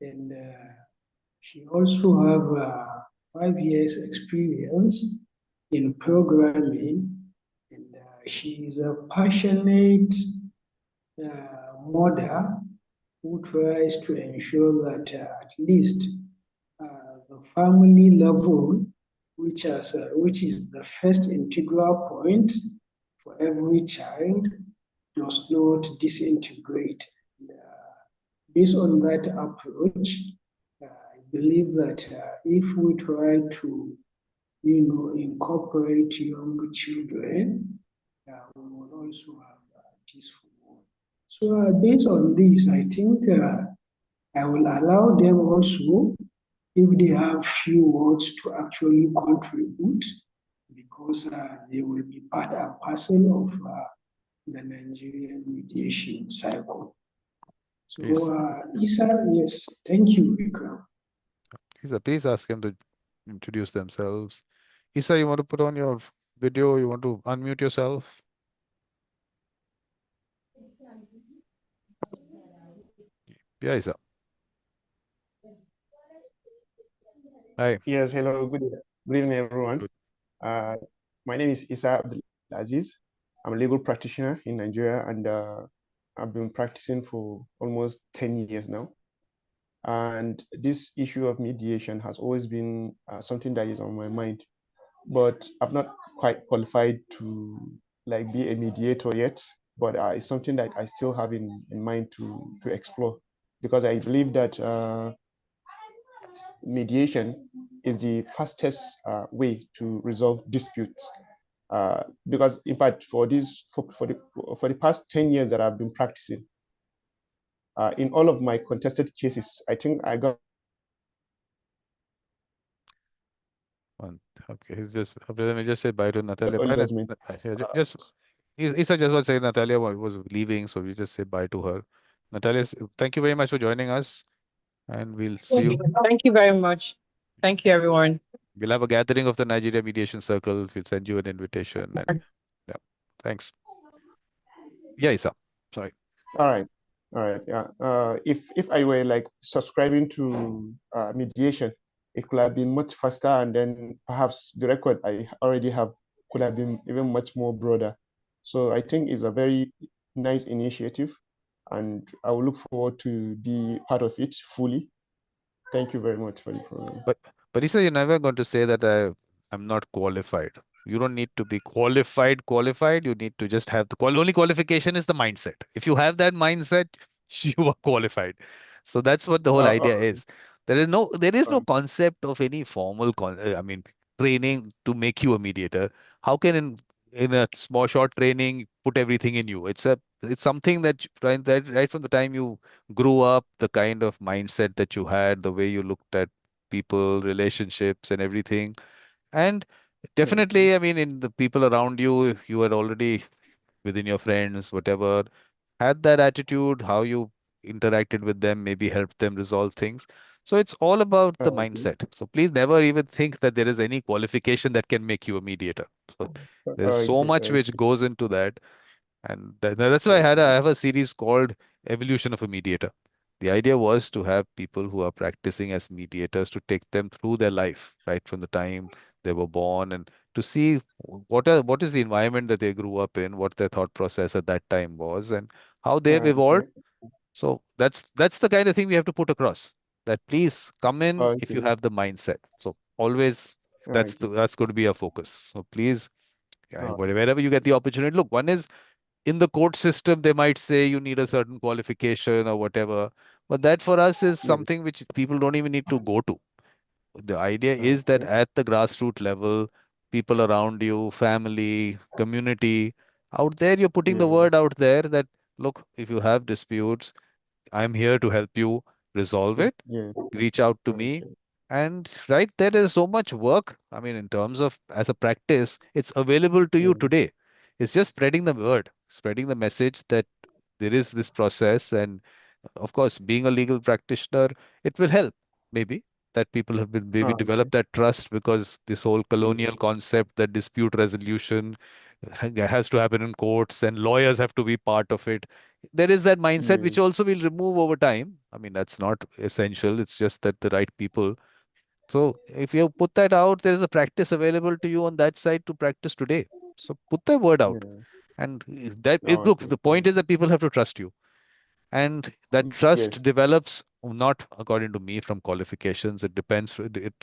And she also have 5 years experience in programming. And she is a passionate mother who tries to ensure that at least the family level, which is the first integral point for every child, does not disintegrate. And, based on that approach, I believe that if we try to, incorporate young children, we will also have a peaceful world. So based on this, I think I will allow them also, if they have few words, to actually contribute, because they will be part and parcel of the Nigerian mediation cycle. So, Isa, yes, thank you, Vikram. Isa, please ask him to introduce themselves. Isa, you want to put on your video? You want to unmute yourself? Yeah, Isa. Hi. Yes, hello, good evening, everyone. Good. My name is Isa Aziz. I'm a legal practitioner in Nigeria, and I've been practicing for almost 10 years now. And this issue of mediation has always been something that is on my mind, but I've not quite qualified to be a mediator yet, but it's something that I still have in mind to explore, because I believe that mediation is the fastest way to resolve disputes. Because in fact, for the past 10 years that I've been practicing, in all of my contested cases, I think I got. Okay, he's just. Let me just say bye to Natalia. Early Bye, judgment. Isa just want to say Natalia was leaving, so we just say bye to her. Natalia, thank you very much for joining us, and we'll see you. Thank you very much. Thank you, everyone. We'll have a gathering of the Nigeria Mediation Circle. We'll send you an invitation. And yeah, thanks. Yeah, Isa. Sorry. All right. Yeah. If I were subscribing to mediation, it could have been much faster, and then perhaps the record I already have could have been even much more broader. So I think it's a very nice initiative, and I will look forward to be part of it fully. Thank you very much for the program. But Isa, you're never going to say that I'm not qualified. You don't need to be qualified. You need to just have the only qualification is the mindset. If you have that mindset, you are qualified. So that's what the whole idea Uh, is. There is no uh, concept of any formal I mean training to make you a mediator. How can in a small short training put everything in you? It's something that right from the time you grew up, the kind of mindset that you had, the way you looked at people, relationships, and everything. And okay. definitely, I mean, in the people around you, if you had already within your friends, whatever, had that attitude, how you interacted with them, maybe helped them resolve things. So it's all about the Okay. mindset. So please never even think that there is any qualification that can make you a mediator. So there's so Okay. much which Okay. goes into that. And that's why I Okay. have a series called Evolution of a Mediator. The idea was to have people who are practicing as mediators to take them through their life, right from the time they were born, and to see what is the environment that they grew up in, what their thought process at that time was, and how they've evolved. Okay. So that's the kind of thing we have to put across. That please come in if you Okay. have the mindset. So always Okay. that's going to be our focus. So please, Uh, wherever you get the opportunity, look, one is in the court system, they might say you need a certain qualification or whatever. But that for us is yeah. something which people don't even need to go to. The idea is that Okay. at the grassroots level, people around you, family, community, out there, you're putting the Yeah. word out there that, look, if you have disputes, I'm here to help you resolve it. Yeah. Reach out to me. Okay. And right there is so much work. I mean, in terms of as a practice, it's available to you Yeah. today. It's just spreading the word, spreading the message that there is this process. And of course, being a legal practitioner, it will help maybe that people have been maybe Okay. develop that trust because this whole colonial concept that dispute resolution has to happen in courts and lawyers have to be part of it. There is that mindset Yeah. which also will remove over time. I mean, that's not essential. It's just that the right people. So if you put that out, there is a practice available to you on that side to practice today. So put the word out. Yeah. And look, Okay. the point is that people have to trust you. And that trust Yes. develops not according to me from qualifications. It depends, it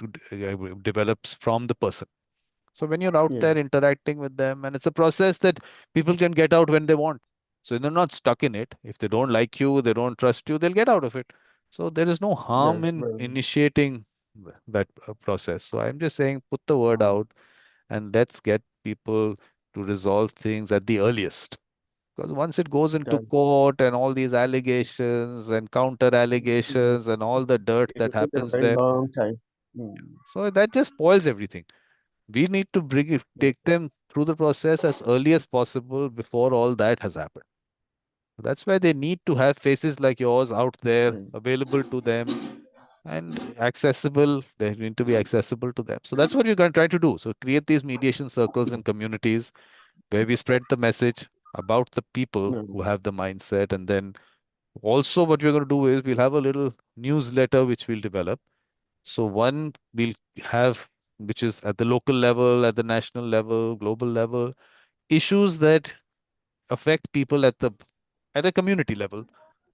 develops from the person. So when you're out Yeah. there interacting with them, and it's a process that people can get out when they want. So they're not stuck in it. If they don't like you, they don't trust you, they'll get out of it. So there is no harm That's in very. initiating that process. So I'm just saying, put the word out and let's get people to resolve things at the earliest. Because once it goes into That court and all these allegations and counter allegations and all the dirt it that will take a happens very there, long time. Mm. so that just spoils everything. We need to take them through the process as early as possible before all that has happened. That's why they need to have faces like yours out there Yeah. available to them and accessible. They need to be accessible to them. So that's what we're going to try to do. So create these mediation circles and communities where we spread the message about the people Yeah. who have the mindset. And then also what we're going to do is we'll have a little newsletter which we'll develop. So one we'll have, which is at the local level, at the national level, global level, issues that affect people at a community level.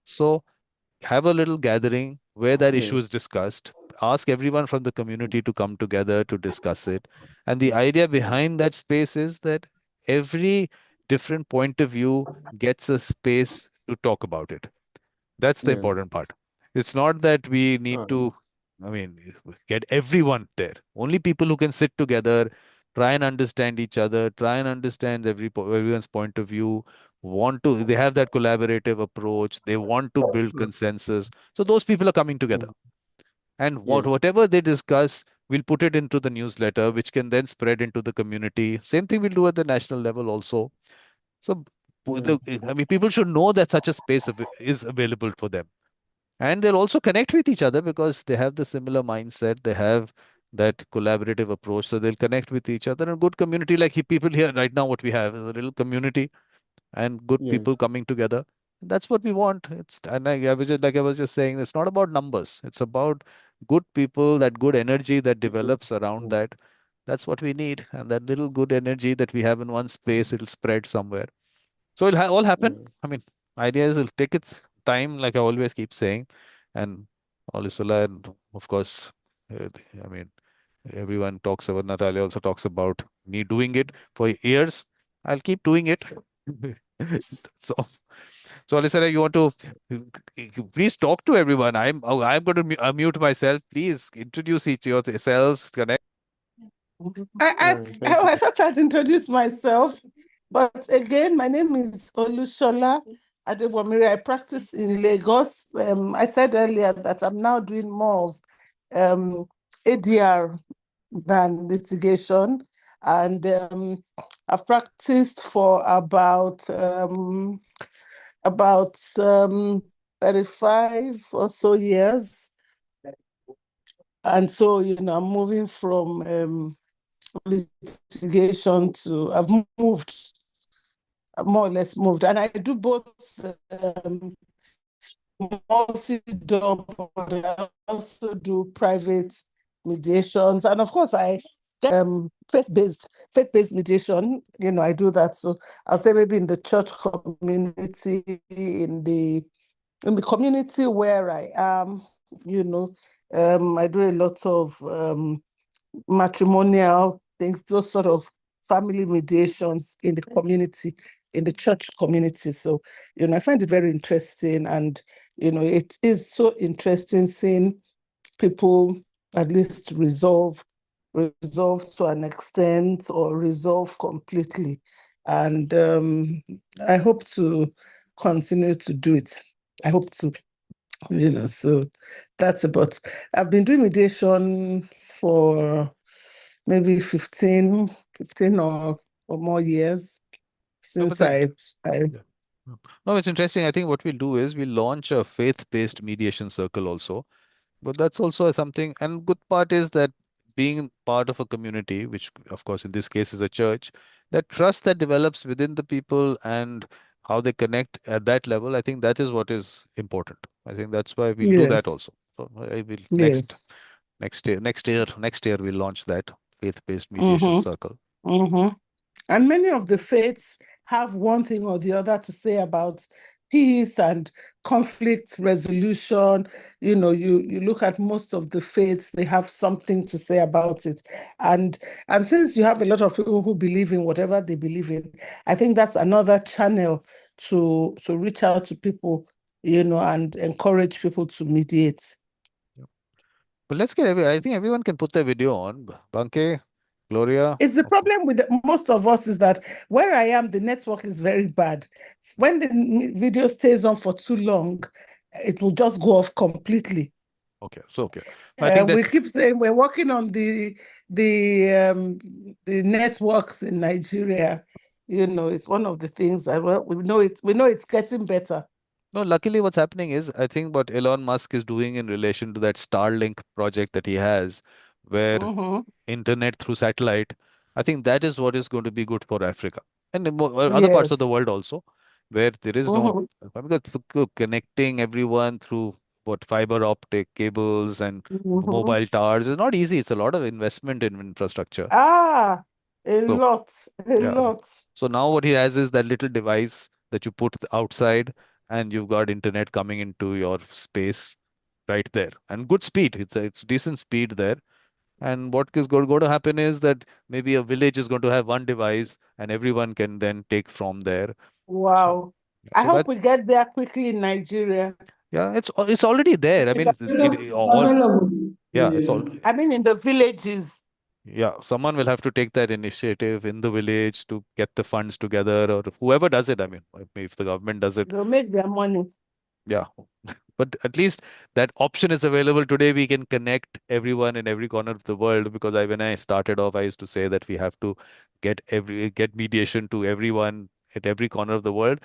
So have a little gathering where that Yeah. issue is discussed. Ask everyone from the community to come together to discuss it. And the Yeah. idea behind that space is that every different point of view gets a space to talk about it. That's the Yeah. important part. It's not that we need Uh, to, I mean, get everyone there. Only people who can sit together, try and understand each other, try and understand everyone's point of view, they have that collaborative approach, they want to build yeah. consensus. So those people are coming together. Mm. And Yeah. whatever they discuss, we'll put it into the newsletter, which can then spread into the community. Same thing we'll do at the national level also. So, Yeah. I mean, people should know that such a space is available for them, and they'll also connect with each other because they have the similar mindset, they have that collaborative approach, so they'll connect with each other. And good community like people here right now, what we have is a little community and good Yeah. people coming together. That's what we want. I was just saying, it's not about numbers, it's about good people, that good energy that People. develops around Yeah. that. That's what we need, and that little good energy that we have in one space, it'll spread somewhere. So it'll all happen. Yeah. I mean, idea is it'll take its time, like I always keep saying, and all is well. And of course, I mean, everyone talks about, Natalia also talks about me doing it for years. I'll keep doing it. So, so Alisara, you want to please talk to everyone. I'm going to unmute myself. Please introduce each yourselves. Connect. I thought I'd introduce myself, but again, my name is Olushola Adewamiri. I practice in Lagos. I said earlier that I'm now doing more of ADR than litigation, and I've practiced for about 35 or so years. And so, I'm moving from litigation to, I've moved, more or less moved. And I do both multi-door, but I also do private mediations. And of course, I faith-based mediation, I do that. So I'll say maybe in the church community, in the community where I am, I do a lot of matrimonial things, those sort of family mediations in the community, in the church community. So, I find it very interesting. And, it is so interesting seeing people at least resolve to an extent or resolve completely. And I hope to continue to do it. I hope to, so that's about, I've been doing mediation for maybe 15 or more years No, but since I yeah. No, it's interesting. I think what we'll do is we'll launch a faith-based mediation circle also. But that's also something, and good part is that being part of a community, which of course in this case is a church, that trust that develops within the people and how they connect at that level, I think that is what is important. I think that's why we'll do that yes, also. So I will yes. next year we'll launch that faith-based mediation circle. Mm-hmm. And many of the faiths have one thing or the other to say about peace and conflict resolution. You look at most of the faiths, they have something to say about it. And since you have a lot of people who believe in whatever they believe in, I think that's another channel to reach out to people, and encourage people to mediate. But let's I think everyone can put their video on. Banke, Gloria. It's the problem with most of us is that where I am, the network is very bad. When the video stays on for too long, it will just go off completely. Okay, so okay. I think We that keep saying we're working on the networks in Nigeria. It's one of the things that we know it's getting better. no, luckily what's happening is I think what Elon Musk is doing in relation to that Starlink project that he has, where internet through satellite, I think that is what is going to be good for Africa and in other parts of the Yes. world also, where there is no because connecting everyone through what fiber optic cables and mobile towers is not easy. It's a lot of investment in infrastructure. A So lot, a yeah. lot. So now what he has is that little device that you put outside and you've got internet coming into your space right there and good speed. It's decent speed there. And what is going to happen is that maybe a village is going to have one device and everyone can then take from there. So, Wow. I so hope that we get there quickly in Nigeria. yeah, it's already there. I It's mean, all available. yeah, it's all Yeah. I mean, in the villages. yeah. Someone will have to take that initiative in the village to get the funds together, or whoever does it. I mean, if the government does it, They'll make their money. yeah. But at least that option is available today. We can connect everyone in every corner of the world because when I started off, I used to say that we have to get mediation to everyone at every corner of the world.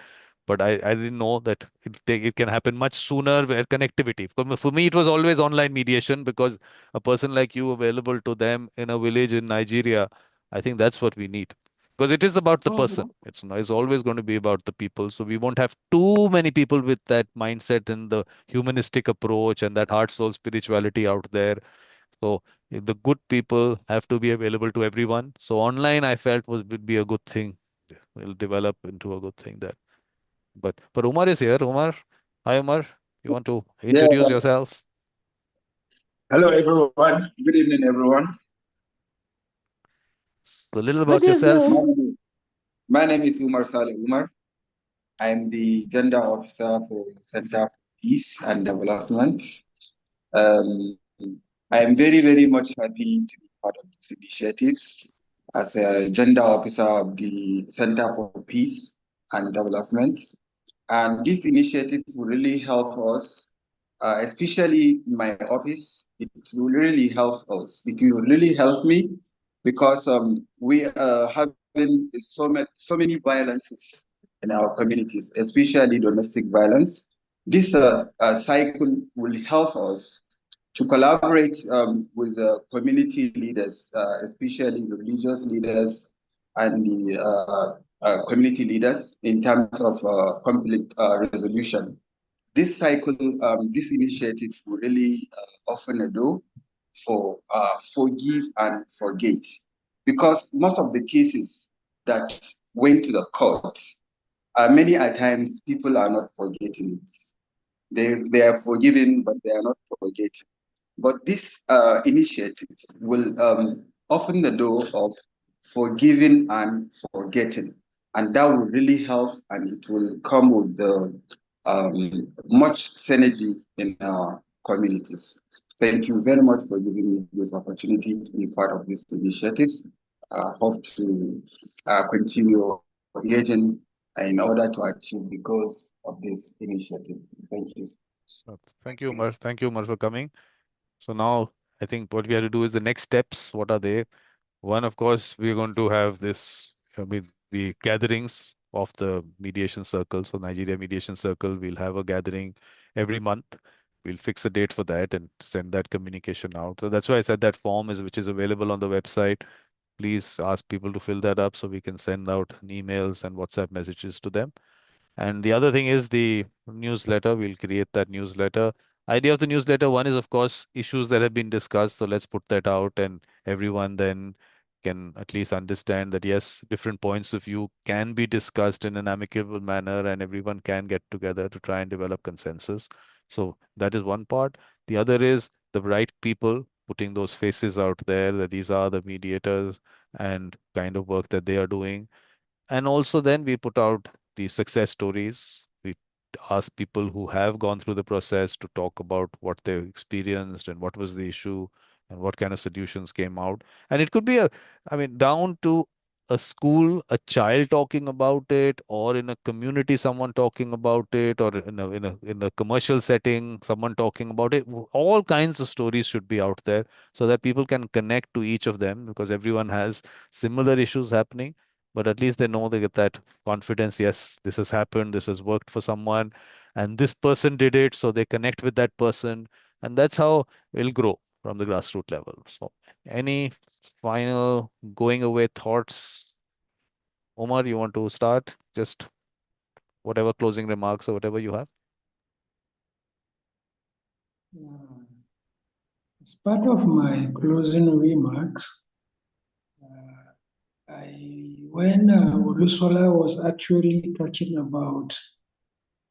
But I didn't know that it can happen much sooner where connectivity. For me, it was always online mediation because a person like you available to them in a village in Nigeria, I think that's what we need. Because it is about the person. It's always going to be about the people. So we won't have too many people with that mindset and the humanistic approach and that heart, soul, spirituality out there. So the good people have to be available to everyone. So online, I felt would be a good thing. Will develop into a good thing there. But Umar is here. Umar, hi Umar. You want to Yeah, introduce yourself? Hello, everyone. Good evening, everyone. So a little Good about yourself. evening. My name is Umar Saleh Umar. I am the Gender Officer for Center for Peace and Development. Um, I am very, very much happy to be part of this initiative as a Gender Officer of the Center for Peace and Development. And this initiative will really help us, especially in my office. It will really help us. It will really help me because we are having so many violences in our communities, especially domestic violence. This cycle will help us to collaborate with community leaders, especially the religious leaders and the community leaders in terms of conflict resolution. This cycle, this initiative will really open a door for forgive and forget, because most of the cases that went to the court, many a times people are not forgetting it. They are forgiven, but they are not forgetting. But this initiative will open the door of forgiving and forgetting, and that will really help, and it will come with the much synergy in our communities. Thank you very much for giving me this opportunity to be part of this initiative. Hope to continue engaging in order to achieve the goals of this initiative. Thank you. Thank you, Umar. Thank you, Umar, for coming. So now I think what we have to do is the next steps. What are they? One, of course, we're going to have this, I mean, the gatherings of the mediation circle. So Nigeria Mediation Circle, we'll have a gathering every month. We'll fix a date for that and send that communication out. So that's why I said that form is which is available on the website. Please ask people to fill that up so we can send out emails and WhatsApp messages to them. And the other thing is the newsletter. We'll create that newsletter. Idea of the newsletter, one is, of course, issues that have been discussed. So let's put that out, and everyone then can at least understand that, yes, different points of view can be discussed in an amicable manner, and everyone can get together to try and develop consensus. So that is one part. The other is the right people putting those faces out there, that these are the mediators and kind of work that they are doing. And also then we put out the success stories. We ask people who have gone through the process to talk about what they experienced and what was the issue and what kind of solutions came out. And it could be I mean, down to a school, a child talking about it, or in a community, someone talking about it, or in a commercial setting, someone talking about it. All kinds of stories should be out there so that people can connect to each of them, because everyone has similar issues happening, but at least they know they get that confidence. Yes, this has happened, this has worked for someone, and this person did it, so they connect with that person, and that's how we'll grow from the grassroots level. So any final going away thoughts? Omar, you want to start? Just whatever closing remarks or whatever you have. As part of my closing remarks, when Olusola was actually talking about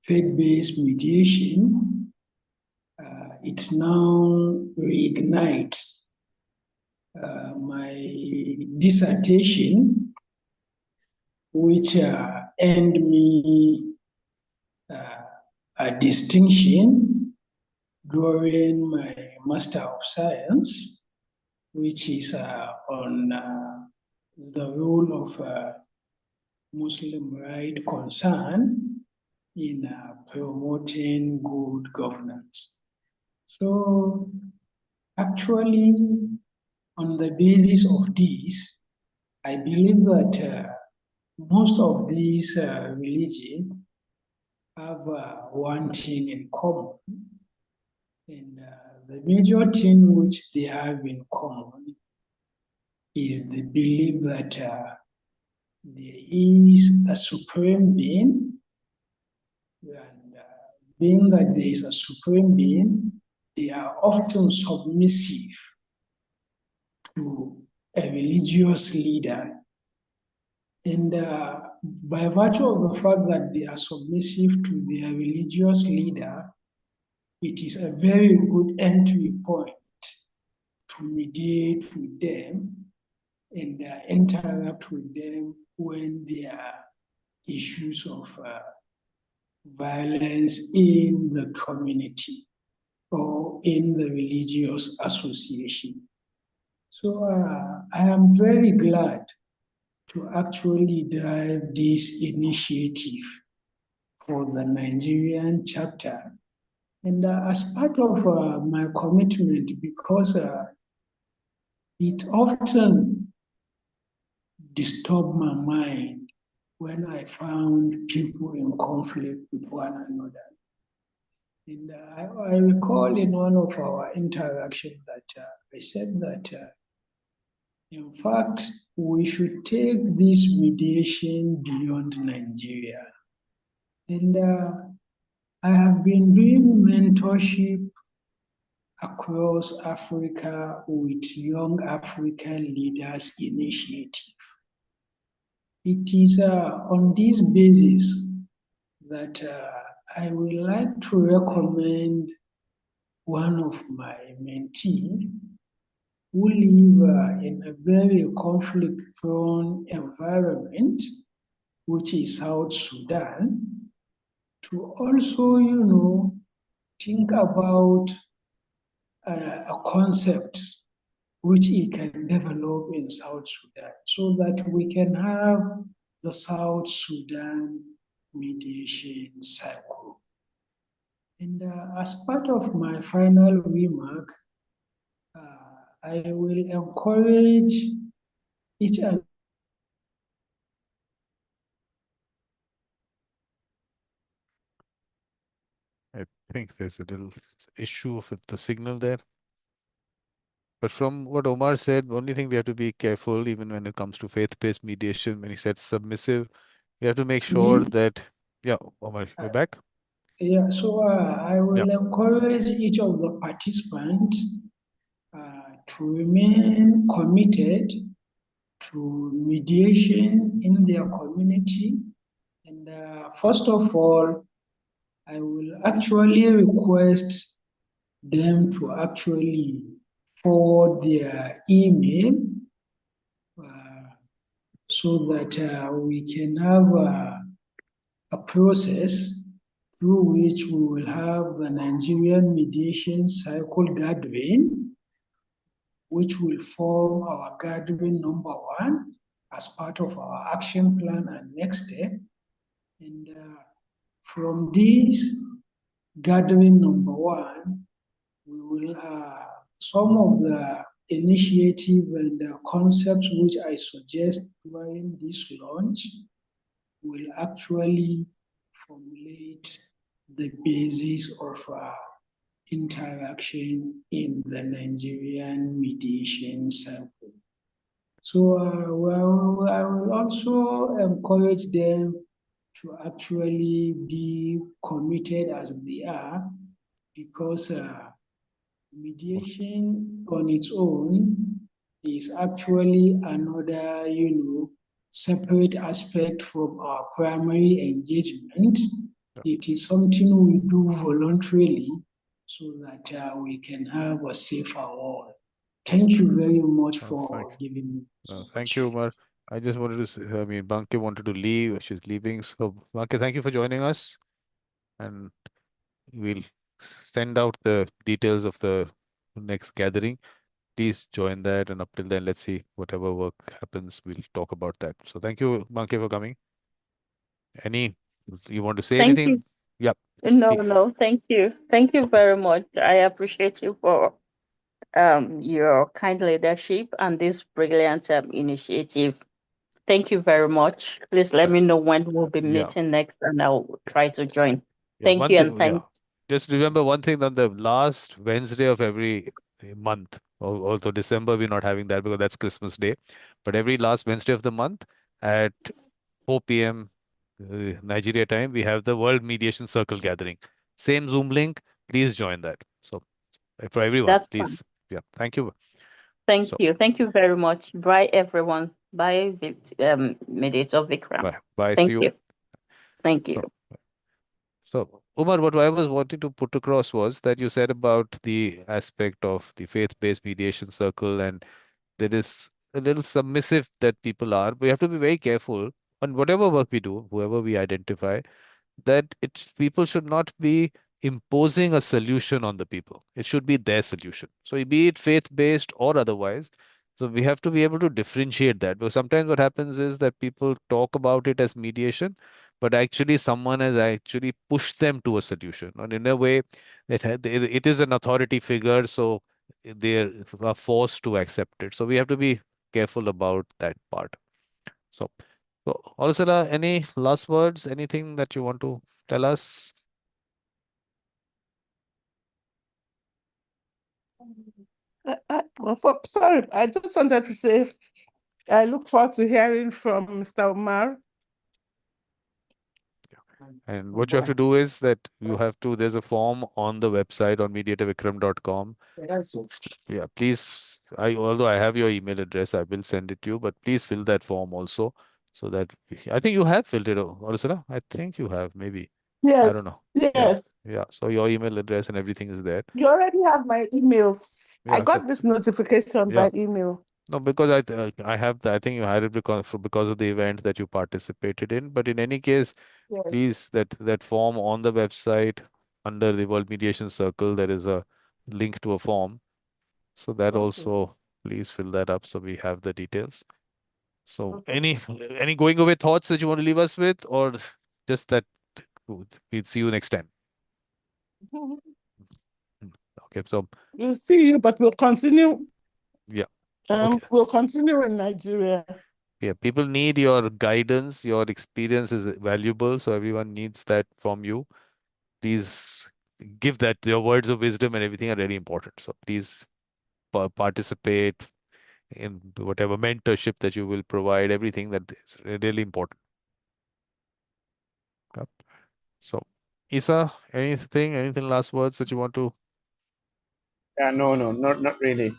faith-based mediation, it now reignites my dissertation, which earned me a distinction during my Master of Science, which is on the role of Muslim right concern in promoting good governance. So actually, on the basis of this, I believe that most of these religions have one thing in common. And the major thing which they have in common is the belief that there is a supreme being, and being that there is a supreme being, they are often submissive to a religious leader. And by virtue of the fact that they are submissive to their religious leader, it is a very good entry point to mediate with them and interact with them when there are issues of violence in the community or in the religious association. So I am very glad to actually drive this initiative for the Nigerian chapter. And as part of my commitment, because it often disturbed my mind when I found people in conflict with one another. And I recall in one of our interactions that I said that, in fact, we should take this mediation beyond Nigeria. And I have been doing mentorship across Africa with Young African Leaders Initiative. It is on this basis that I would like to recommend one of my mentees who live in a very conflict-prone environment, which is South Sudan, to also, think about a concept which it can develop in South Sudan so that we can have the South Sudan mediation cycle. And as part of my final remark, I will encourage each and I think there's a little issue with the signal there. But from what Omar said, only thing we have to be careful, even when it comes to faith-based mediation, when he said submissive, we have to make sure that, yeah, Omar, you're back? Yeah, so I will encourage each of the participants to remain committed to mediation in their community. And first of all, I will actually request them to actually forward their email so that we can have a process through which we will have the Nigerian mediation cycle gathering, which will form our gathering number 1 as part of our action plan and next step. And from this gathering number 1, we will some of the initiative and the concepts which I suggest during this launch will actually formulate the basis of interaction in the Nigerian mediation cycle. So I will also encourage them to actually be committed as they are, because mediation on its own is actually another, separate aspect from our primary engagement. It is something we do voluntarily so that we can have a safer world. Thank you very much for giving me this Thank you, Omar. I just wanted to say, Banke wanted to leave. She's leaving. So, Banke, thank you for joining us. And we'll send out the details of the next gathering. Please join that. And up till then, let's see whatever work happens, we'll talk about that. So thank you, Banke, for coming. You want to say Thank anything? you. Yep. No, thank you. Thank you very much. I appreciate you for your kind leadership and this brilliant initiative. Thank you very much. Please let me know when we'll be meeting next, and I'll try to join. Thank you, and thanks. Just remember one thing: on the last Wednesday of every month, although December we're not having that because that's Christmas Day, but every last Wednesday of the month at 4 p.m. Nigeria time, we have the World Mediation Circle gathering. Same Zoom link. Please join that. So for everyone, that's please. Fun. Yeah. Thank you. Thank you. Thank you very much. Bye, everyone. Bye, Mediator Vikram. Bye. Thank See you. you. Thank you. So, Umar, what I was wanting to put across was that you said about the aspect of the faith-based mediation circle, and there is a little submissive that people are. We have to be very careful on whatever work we do, whoever we identify, that people should not be imposing a solution on the people. It should be their solution. So be it faith-based or otherwise. So we have to be able to differentiate that. Because sometimes what happens is that people talk about it as mediation, but actually someone has actually pushed them to a solution. And in a way, it is an authority figure, so they are forced to accept it. So we have to be careful about that part. So, Olusala, any last words? Anything that you want to tell us? Sorry, I just wanted to say I look forward to hearing from Mr. Umar. And what you have to do is that there's a form on the website on mediatorvikram.com. Yeah, please, although I have your email address, I will send it to you, but please fill that form also so that I think you have filled it, Olusala. I think you have, maybe. I Yes, don't know. Yeah, yes. yeah. So your email address and everything is there. You already have my email. I Yeah, so got this notification yeah. by email. No, because I have I think you had it because of the event that you participated in. But in any case, Yes. please that form on the website under the World Mediation Circle, there is a link to a form. So that Okay. also please fill that up so we have the details. So Okay. any going away thoughts that you want to leave us with, or just that we'll see you next time. Okay, so We'll see you, but we'll continue. yeah. Okay. We'll continue in Nigeria. Yeah, people need your guidance. Your experience is valuable, so everyone needs that from you. Please give that. Your words of wisdom and everything are really important. So please participate in whatever mentorship that you will provide. Everything that is really important. Yep. So, Isa, anything last words that you want to? No, not really.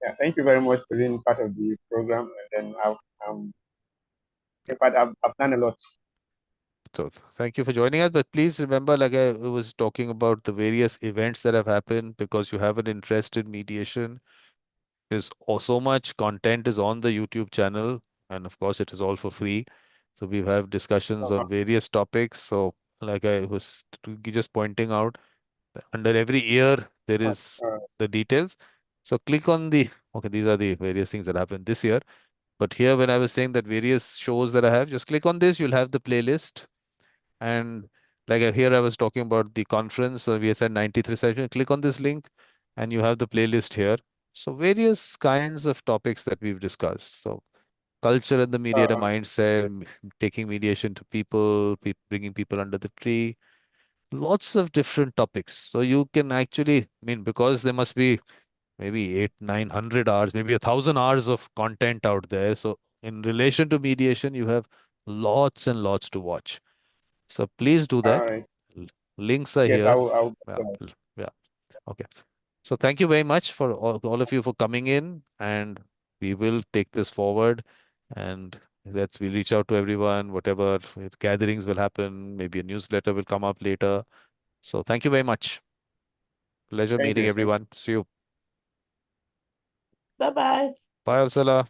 Yeah, thank you very much for being part of the program. And then in fact, I've done a lot. So thank you for joining us. But please remember, like I was talking about the various events that have happened, because you have an interest in mediation. There's so much content is on the YouTube channel, and of course, it is all for free. So we have discussions on various topics. So, like I was just pointing out, under every year there is the details. So click on okay, these are the various things that happened this year. But here, when I was saying that various shows that I have, just click on this, you'll have the playlist. And like here, I was talking about the conference. So we said 93 session. Click on this link and you have the playlist here. So various kinds of topics that we've discussed. So culture and the mediator mindset, taking mediation to people, bringing people under the tree, lots of different topics. So you can actually, because there must be maybe 900 hours, maybe 1,000 hours of content out there. So in relation to mediation, you have lots and lots to watch. So please do All that. right. Links are Yes, here. I'll Yeah. Yeah. Okay. So thank you very much for all of you for coming in, and we will take this forward, and we'll reach out to everyone, whatever gatherings will happen, maybe a newsletter will come up later. So thank you very much. Pleasure Thank meeting you. everyone. See you. Bye-bye. Bye, Ursula.